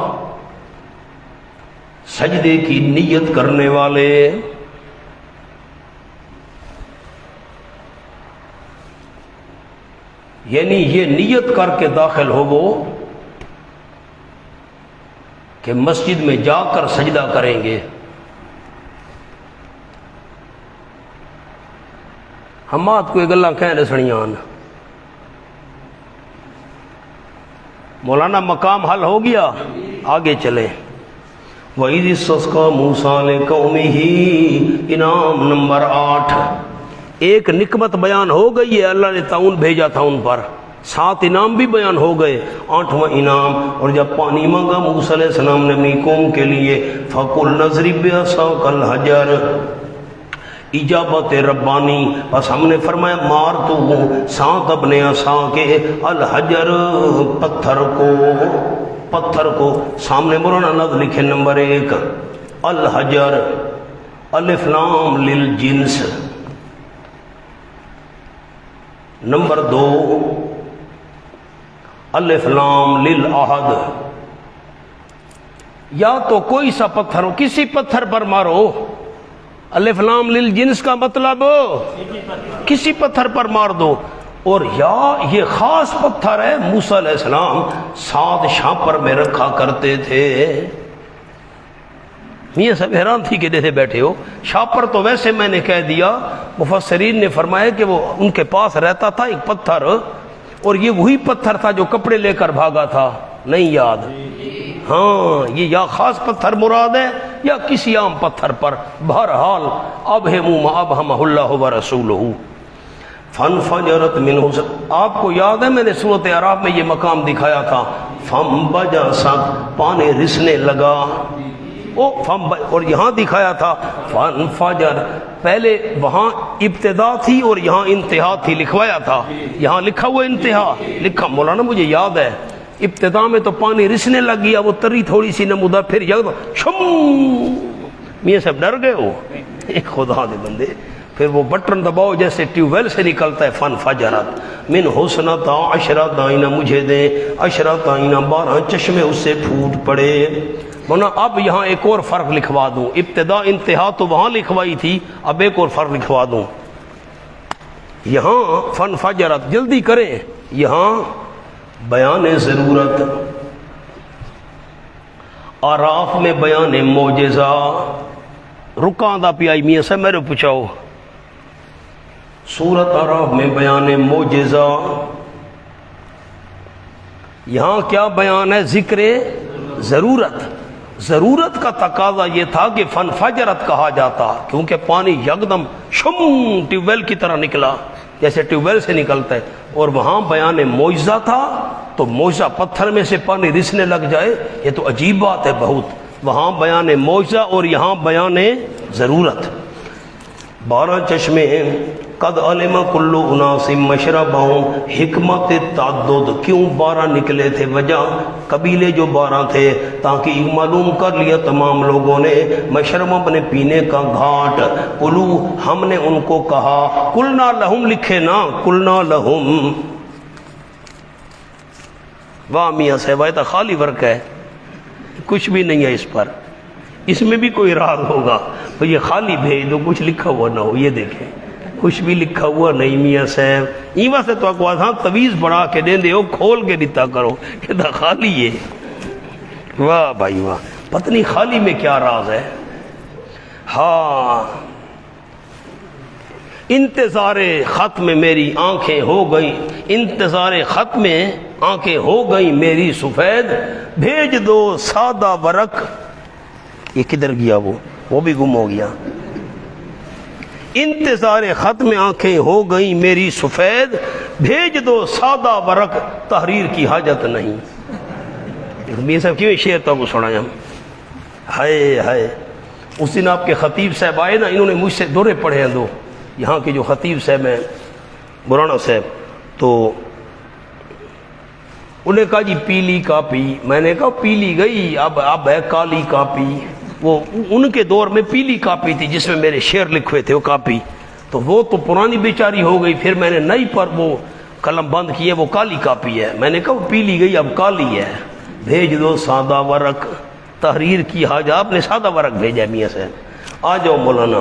سجدے کی نیت کرنے والے، یعنی یہ نیت کر کے داخل ہو وہ کہ مسجد میں جا کر سجدہ کریں گے۔ ہمات کوئی گلاں کہنے سنیان۔ مولانا مقام حل ہو گیا، آگے چلیں۔ وَإِذِ اسْتَسْقَىٰ مُوسَىٰ لِقَوْمِهِ، انعام نمبر 8۔ ایک نکمت بیان ہو گئی ہے، اللہ نے طاعون بھیجا تھا ان پر، 7 انعام بھی بیان ہو گئے۔ 8واں انعام، اور جب پانی مانگا موسیٰ علیہ السلام نے اپنی قوم کے لیے، فَقُلْنَا اضْرِب بِعَصَاكَ الْحَجَرَ، اجابت ربانی، بس ہم نے فرمایا مار تو ساتھ اپنے عصا کے الحجر، پتھر کو، پتھر کو۔ سامنے مولانا لفظ لکھے نمبر 1 الحجر، الف لام للجنس۔ نمبر 2 الف لام للعہد، یا تو کوئی سا پتھر ہو، کسی پتھر پر مارو۔ الف لام للجنس کا مطلب کسی پتھر پر مار دو، اور یا یہ خاص پتھر ہے، موسیٰ علیہ السلام 7 شاپر میں رکھا کرتے تھے۔ میاں سب حیران تھی کہ جیسے بیٹھے ہو، شاپر تو ویسے میں نے کہہ دیا، مفسرین نے فرمایا کہ وہ ان کے پاس رہتا تھا ایک پتھر، اور یہ وہی پتھر تھا جو کپڑے لے کر بھاگا تھا، نہیں یاد؟ ہاں یہ یا خاص پتھر مراد ہے یا کسی عام پتھر پر، بہرحال ابہموا ما ابہمہ اللہ ورسولہ۔ فانفجرت منہ، آپ کو یاد ہے میں نے سورۃ اعراف میں یہ مقام دکھایا تھا، فانبجست، پانی رسنے لگا، اور یہاں دکھایا تھا فانفجر، پہلے وہاں ابتدا تھی اور یہاں انتہا تھی، لکھوایا تھا، یہاں لکھا ہوا انتہا، لکھا مولانا مجھے یاد ہے، ابتدا میں تو پانی رسنے لگ گیا، وہ تری تھوڑی سی نمودہ، پھر یکدم شم، میاں صاحب ڈر گئے ہو، خدا دے بندے، پھر وہ بٹن دباؤ جیسے ٹیوب ویل سے نکلتا ہے، فانفجرت من حسنتا عشرۃ عینا، مجھے دیں 10 عینا، 12 چشمے اس سے پھوٹ پڑے۔ مولانا اب یہاں ایک اور فرق لکھوا دوں، ابتدا انتہا تو وہاں لکھوائی تھی، اب ایک اور فرق لکھوا دوں۔ یہاں فانفجرت، جلدی کریں، یہاں بیان ضرورت، آراف میں بیان معجزہ، رکاں دا پیائی میاں سے میرے پوچھاؤ، سورت آراف میں بیان معجزہ، یہاں کیا بیان ہے؟ ذکر ضرورت۔ ضرورت کا تقاضا یہ تھا کہ فانفجرت کہا جاتا، کیونکہ پانی یکدم شم ٹیوب ویل کی طرح نکلا، جیسے ٹیوب ویل سے نکلتا ہے، اور وہاں بیان معجزہ تھا، تو معجزہ پتھر میں سے پانی رسنے لگ جائے، یہ تو عجیب بات ہے بہت، وہاں بیان معجزہ اور یہاں بیان ضرورت۔ 12 چشمے ہیں، قد علم کل اناس مشربہم، حکمت تعدد، کیوں 12 نکلے تھے؟ وجہ قبیلے جو 12 تھے تاکہ معلوم کر لیا تمام لوگوں نے مشرب اپنے پینے کا گھاٹ۔ کلو، ہم نے ان کو کہا، قلنا لہم لکھے نا، قلنا لہم، واہ میاں صاحب یہ تو خالی ورک ہے، کچھ بھی نہیں ہے اس پر، اس میں بھی کوئی راز ہوگا تو یہ خالی بھیج دو، کچھ لکھا ہوا نہ ہو۔ یہ دیکھیں کچھ بھی لکھا ہوا نہیں میاں صاحب، این واسطے تو اکواز ہاں تویز بڑھا کے دیں دے ہو، کھول کے دیتا کرو، یہ تو خالی ہے۔ واہ بھائی واہ، پتہ نہیں خالی میں کیا راز ہے۔ ہاں، انتظار خط میں میری آنکھیں ہو گئی، انتظار خط میں آنکھیں ہو گئی میری سفید، بھیج دو سادہ ورق۔ یہ کدھر گیا وہ بھی گم ہو گیا۔ انتظار خط میں آنکھیں ہو گئی میری سفید، بھیج دو سادہ ورق، تحریر کی حاجت نہیں۔ یہ سب کیوں شعر تو کو سنائیں ہم؟ ہائے ہائے، اس دن آپ کے خطیب صاحب آئے نا، انہوں نے مجھ سے دورے پڑھے ہیں دو، یہاں کے جو خطیب صاحب ہیں مولانا صاحب، تو انہیں کہا جی پیلی کاپی، میں نے کہا پیلی گئی، اب ہے کالی کاپی۔ وہ ان کے دور میں پیلی کاپی تھی جس میں میرے شعر لکھے تھے، وہ کاپی تو وہ تو پرانی بیچاری ہو گئی، پھر میں نے نئی پر وہ قلم بند کیے، وہ کالی کاپی ہے۔ میں نے کہا وہ پیلی گئی اب کالی ہے، بھیج دو سادہ ورق، تحریر کی حاجت۔ آپ نے سادہ ورق بھیجا میاں صاحب، آ جاؤ مولانا۔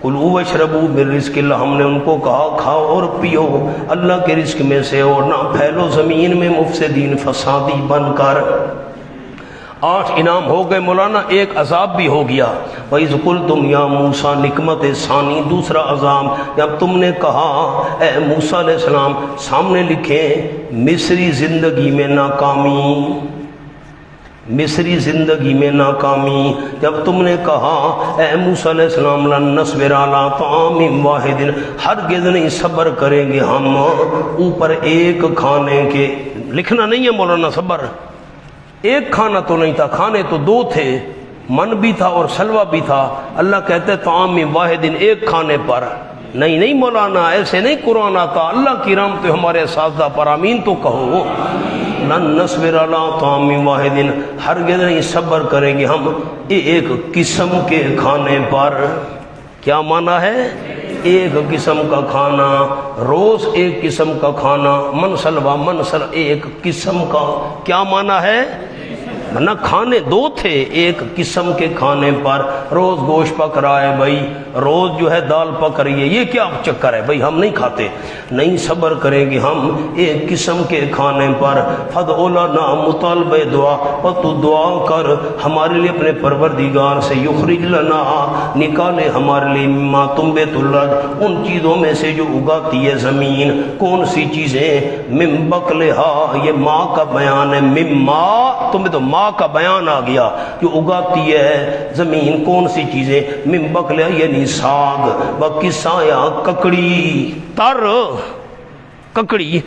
کلوا واشربوا من رزق اللہ، ہم نے ان کو کہا کھاؤ اور پیو اللہ کے رزق میں سے، اور نہ پھیلو زمین میں مفسدین، فسادی بن کر۔ 8 انعام ہو گئے مولانا، ایک عذاب بھی ہو گیا۔ وَإِذْ قُلْتُمْ يَا مُوسَىٰ، نکمت ثانی، دوسرا عذاب، جب تم نے کہا اے موسیٰ علیہ السلام، سامنے لکھیں مصری زندگی میں ناکامی، مصری زندگی میں ناکامی، جب تم نے کہا اے موسیٰ علیہ السلام لن نصبر علی طعام واحد، ہرگز نہیں صبر کریں گے ہم اوپر ایک کھانے کے۔ لکھنا نہیں ہے مولانا صبر، ایک کھانا تو نہیں تھا، کھانے تو 2 تھے، من بھی تھا اور سلوہ بھی تھا۔ اللہ کہتے طعام واحد، ایک کھانے پر۔ نہیں مولانا ایسے نہیں قرآن آتا، اللہ کی رحمت ہمارے اساتذہ پر، آمین تو کہو۔ لن نصبر علی طعام واحد، ہرگز نہیں صبر کریں گے ہم ایک قسم کے کھانے پر۔ کیا معنی ہے؟ ایک قسم کا کھانا، روز ایک قسم کا کھانا، منسل ایک قسم کا۔ کیا معنی ہے؟ نہ کھانے 2 تھے، ایک قسم کے کھانے پر۔ روز گوشت پک رہا ہے بھائی، روز جو ہے دال پک رہی ہے، یہ کیا چکر ہے بھائی؟ ہم نہیں کھاتے، نہیں صبر کریں گے ہم ایک قسم کے کھانے پر۔ فادع لنا، مطالبہ دعا، اور تو دعا کر ہمارے لیے اپنے پروردگار سے، یخرج لنا، نکالے ہمارے لیے، مما تنبت الارض، ان چیزوں میں سے جو اگاتی ہے زمین۔ کون سی چیزیں؟ من بقلہا، یہ ماں کا بیان ہے، مما، تمہیں تو ماں کا بیان آ گیا، جو اگاتی ہے زمین۔ کون سی چیزیں؟ من بقلہا یعنی ساگ، و کسایا، ککڑی، تر ککڑی،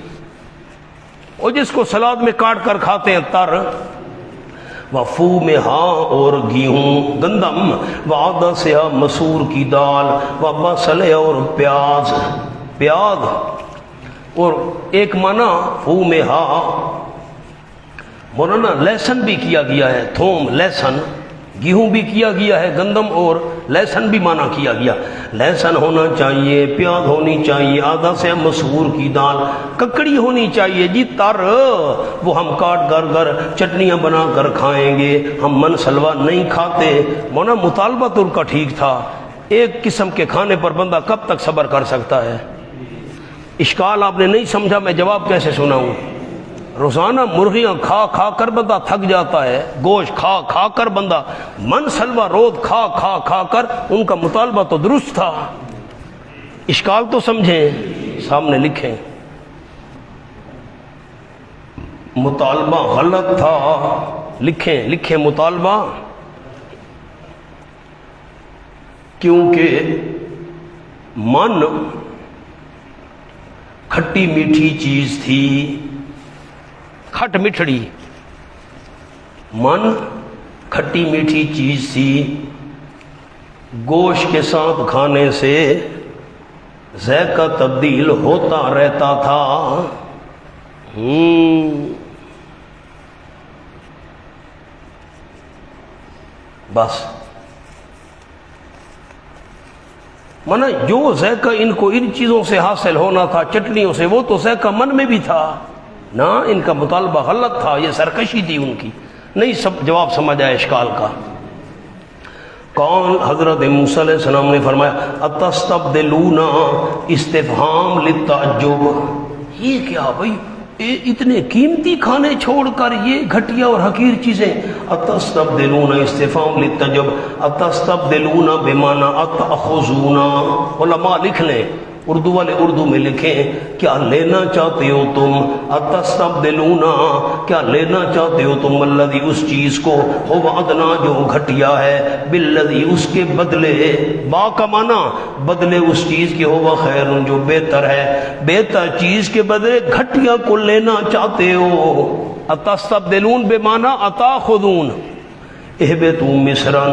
اور جس کو سلاد میں کاٹ کر کھاتے ہیں تر، وفومہا، اور گیہوں گندم، وعدسہا، مسور کی دال، وبصل، اور پیاز، اور ایک معنی فومہا مولانا لہسن بھی کیا گیا ہے، تھوم لہسن، گیہوں بھی کیا گیا ہے گندم، اور لہسن بھی معنی کیا گیا۔ لہسن ہونا چاہیے، پیاز ہونی چاہیے، آدھا سے مسور کی دال، ککڑی ہونی چاہیے جی تر، وہ ہم کاٹ کر چٹنیاں بنا کر کھائیں گے، ہم من سلوا نہیں کھاتے۔ مولانا مطالبہ تو ان کا ٹھیک تھا، ایک قسم کے کھانے پر بندہ کب تک صبر کر سکتا ہے؟ اشکال آپ نے نہیں سمجھا، میں جواب کیسے سناؤں؟ روزانہ مرغیاں کھا کر بندہ تھک جاتا ہے، گوشت کھا کر بندہ من سلوا، روز کھا کر، ان کا مطالبہ تو درست تھا۔ اشکال تو سمجھیں، سامنے لکھیں مطالبہ غلط تھا، لکھیں مطالبہ، کیونکہ من کھٹی میٹھی چیز تھی، کھٹ مٹھڑی، من کھٹی میٹھی چیز تھی، گوشت کے ساتھ کھانے سے ذائقہ تبدیل ہوتا رہتا تھا۔ بس مانا جو ذائقہ ان کو ان چیزوں سے حاصل ہونا تھا، چٹنیوں سے، وہ تو ذائقہ من میں بھی تھا نا، ان کا مطالبہ غلط تھا، یہ سرکشی تھی ان کی، نہیں جواب سمجھ آیا اشکال کا۔ کون؟ حضرت موسیٰ علیہ السلام نے فرمایا اتستبدلون، استفہام للتعجب، یہ کیا بھائی اتنے قیمتی کھانے چھوڑ کر یہ گھٹیا اور حقیر چیزیں؟ اتستبدلون استفہام للتعجب، اتستبدلون بمعنی اتأخذون، علماء لکھ لیں، اردو والے اردو میں لکھیں کیا لینا چاہتے ہو تم، اتستبدلون کیا لینا چاہتے ہو تم، الذی اس چیز کو، ہو ادنا جو گھٹیا ہے، بالذی اس کے بدلے، با کا معنی بدلے اس چیز کے، ہو خیر جو بہتر ہے، بہتر چیز کے بدلے گھٹیا کو لینا چاہتے ہو۔ اتستبدلون بمعنی اتاخذون، اہبطوا مصرا،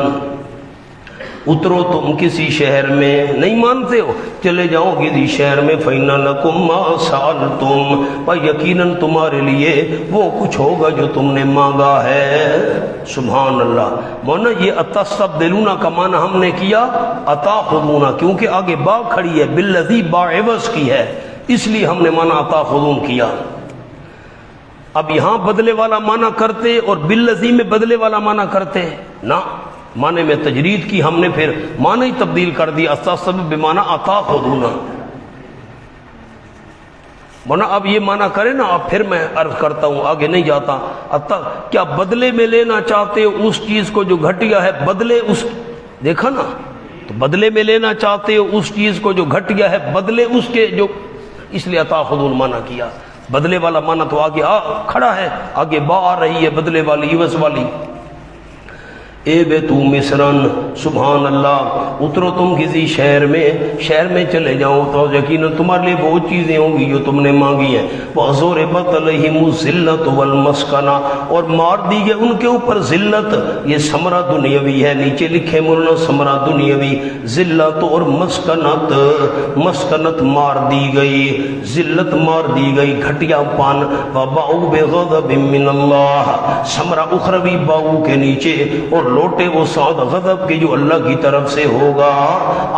اترو تم کسی شہر میں، نہیں مانتے ہو چلے جاؤ کسی شہر میں، فَإِنَّ لَكُمْ مَا سَأَلْتُمْ، پر یقیناً تمہارے لیے وہ کچھ ہوگا جو تم نے مانگا ہے۔ سبحان اللہ۔ مولانا یہ اتستبدلون کا معنی ہم نے کیا اتاخذون، کیونکہ آگے با کھڑی ہے، بالذی با عوض کی ہے، اس لیے ہم نے معنی اتاخذون کیا۔ اب یہاں بدلے والا معنی کرتے اور بالذی میں بدلے والا معنی کرتے نا، معنی میں تجرید کی ہم نے، پھر معنی ہی تبدیل کر دیا، استسب بمعنی اتاخذون۔ منا اب یہ معنی کرے نا، اب پھر میں عرض کرتا ہوں، آگے نہیں جاتا۔ کیا بدلے میں لینا چاہتے ہو اس چیز کو جو گھٹیا ہے، بدلے اس، دیکھا نا، تو بدلے میں لینا چاہتے ہو اس چیز کو جو گھٹیا ہے، بدلے اس کے جو، اس لیے اتاخذون معنی کیا۔ بدلے والا معنی تو آگے کھڑا ہے، آگے با آ رہی ہے بدلے والی، عوض والی۔ اہبطوا مصرا، سبحان اللہ، اترو تم کسی شہر میں چلے جاؤ تو یقیناً تمہارے لیے وہ چیزیں ہوں گی جو تم نے مانگی ہیں۔ وَأَضْرِبَتْ عَلَيْهِمُ الذِّلَّةُ وَالْمَسْكَنَةُ، اور مار دی گئی ان کے اوپر ذلت، یہ ثمرہ دنیاوی ہے، نیچے لکھے مولانا ثمرہ دنیاوی، ذلت اور مسکنت، مسکنت مار دی گئی، ذلت مار دی گئی، گھٹیا پان۔ وَبَاءُوا بِغَضَبٍ مِّنَ اللَّهِ، ثمرہ اخروی باؤ کے نیچے، اور لوٹے وہ ساتھ غضب کے جو اللہ کی طرف سے ہوگا،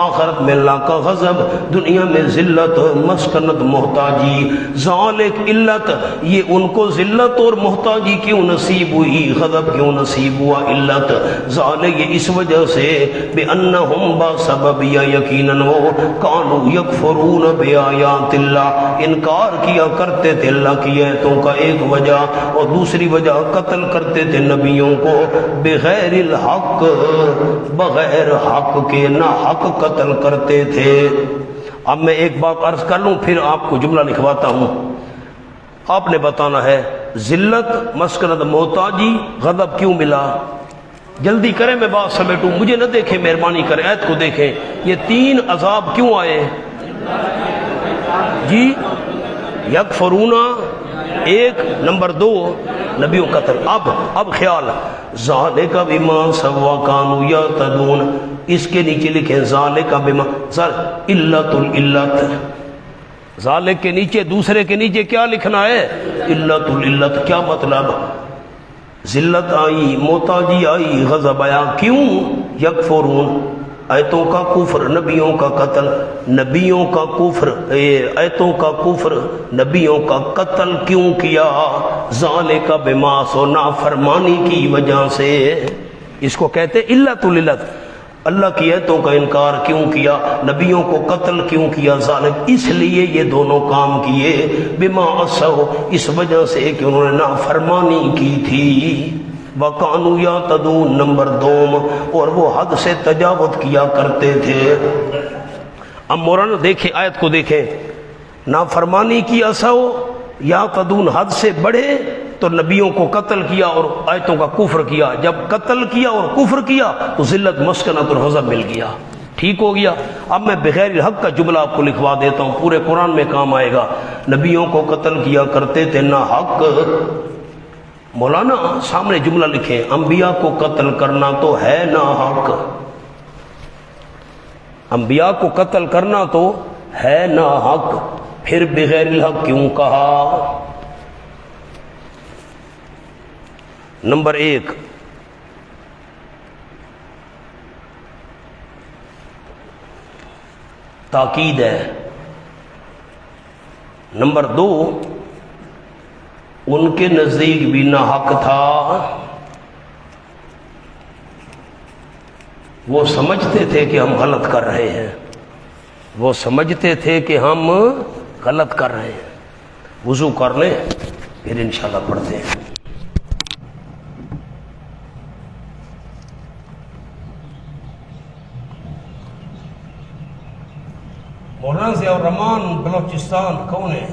آخرت میں اللہ کا غضب، دنیا میں ذلت، مسکنت، محتاجی۔ ذالک علت، یہ ان کو ذلت اور محتاجی کیوں نصیب ہوئی، غضب کیوں نصیب ہوا، علت ذالک، یہ اس وجہ سے، بِأَنَّهُمْ بَسَبَبِ، یقیناً وہ، کانوا یکفرون بآیات اللہ، انکار کیا کرتے تھے اللہ کی آیتوں کا، ایک وجہ، اور دوسری وجہ قتل کرتے تھے نبیوں کو بغیر الحق، بغیر حق کے، نہ حق قتل کرتے تھے۔ اب میں ایک بات عرض کر لوں پھر آپ کو جملہ لکھواتا ہوں۔ آپ نے بتانا ہے ذلت، مسکنت، محتاجی، غضب کیوں ملا؟ جلدی کریں میں بات سمیٹوں، مجھے نہ دیکھیں، مہربانی کریں، آیت کو دیکھیں، یہ تین عذاب کیوں آئے جی؟ یکفرون ایک، نمبر دو نبیوں قتل۔ اب خیال، ذالک بما سوا کانوا یعتدون، اس کے نیچے لکھیں ذالک بما، علت العلت، ذالک کے نیچے، دوسرے کے نیچے کیا لکھنا ہے؟ علت العلت، کیا مطلب؟ ذلت آئی، محتاجی آئی، غضب آیا، کیوں؟ یکفرون، آیتوں کا کفر، نبیوں کا قتل، نبیوں کا کفر، آیتوں کا کفر، نبیوں کا قتل کیوں کیا؟ ذالک بما، سو نافرمانی کی وجہ سے، اس کو کہتے علت العلت، اللہ کی آیتوں کا انکار کیوں کیا، نبیوں کو قتل کیوں کیا؟ ذالک، اس لیے یہ دونوں کام کیے، بما عصوا، اس وجہ سے کہ انہوں نے نافرمانی کی تھی، وَقَانُوا يَعْتَدُونَ، نمبر دوم، اور وہ حد سے تجاوز کیا کرتے تھے۔ اب مولانا دیکھیں، آیت کو دیکھیں، نافرمانی کی عصوا، یعتدون، حد سے بڑھے تو نبیوں کو قتل کیا اور آیتوں کا کفر کیا، جب قتل کیا اور کفر کیا تو ذلت، مسکنت اور غضب مل گیا، ٹھیک ہو گیا۔ اب میں بغیر الحق کا جملہ آپ کو لکھوا دیتا ہوں، پورے قرآن میں کام آئے گا۔ نبیوں کو قتل کیا کرتے تھے نہ حق، مولانا سامنے جملہ لکھیں، انبیاء کو قتل کرنا تو ہے ناحق، انبیاء کو قتل کرنا تو ہے ناحق، پھر بغیر الحق کیوں کہا؟ نمبر 1، تاکید ہے۔ نمبر 2، ان کے نزدیک بھی ناحق تھا، وہ سمجھتے تھے کہ ہم غلط کر رہے ہیں، وہ سمجھتے تھے کہ ہم غلط کر رہے ہیں۔ وضو کر لیں پھر انشاءاللہ پڑھتے ہیں۔ مولانا ضیاء الرحمان بلوچستان کون ہے؟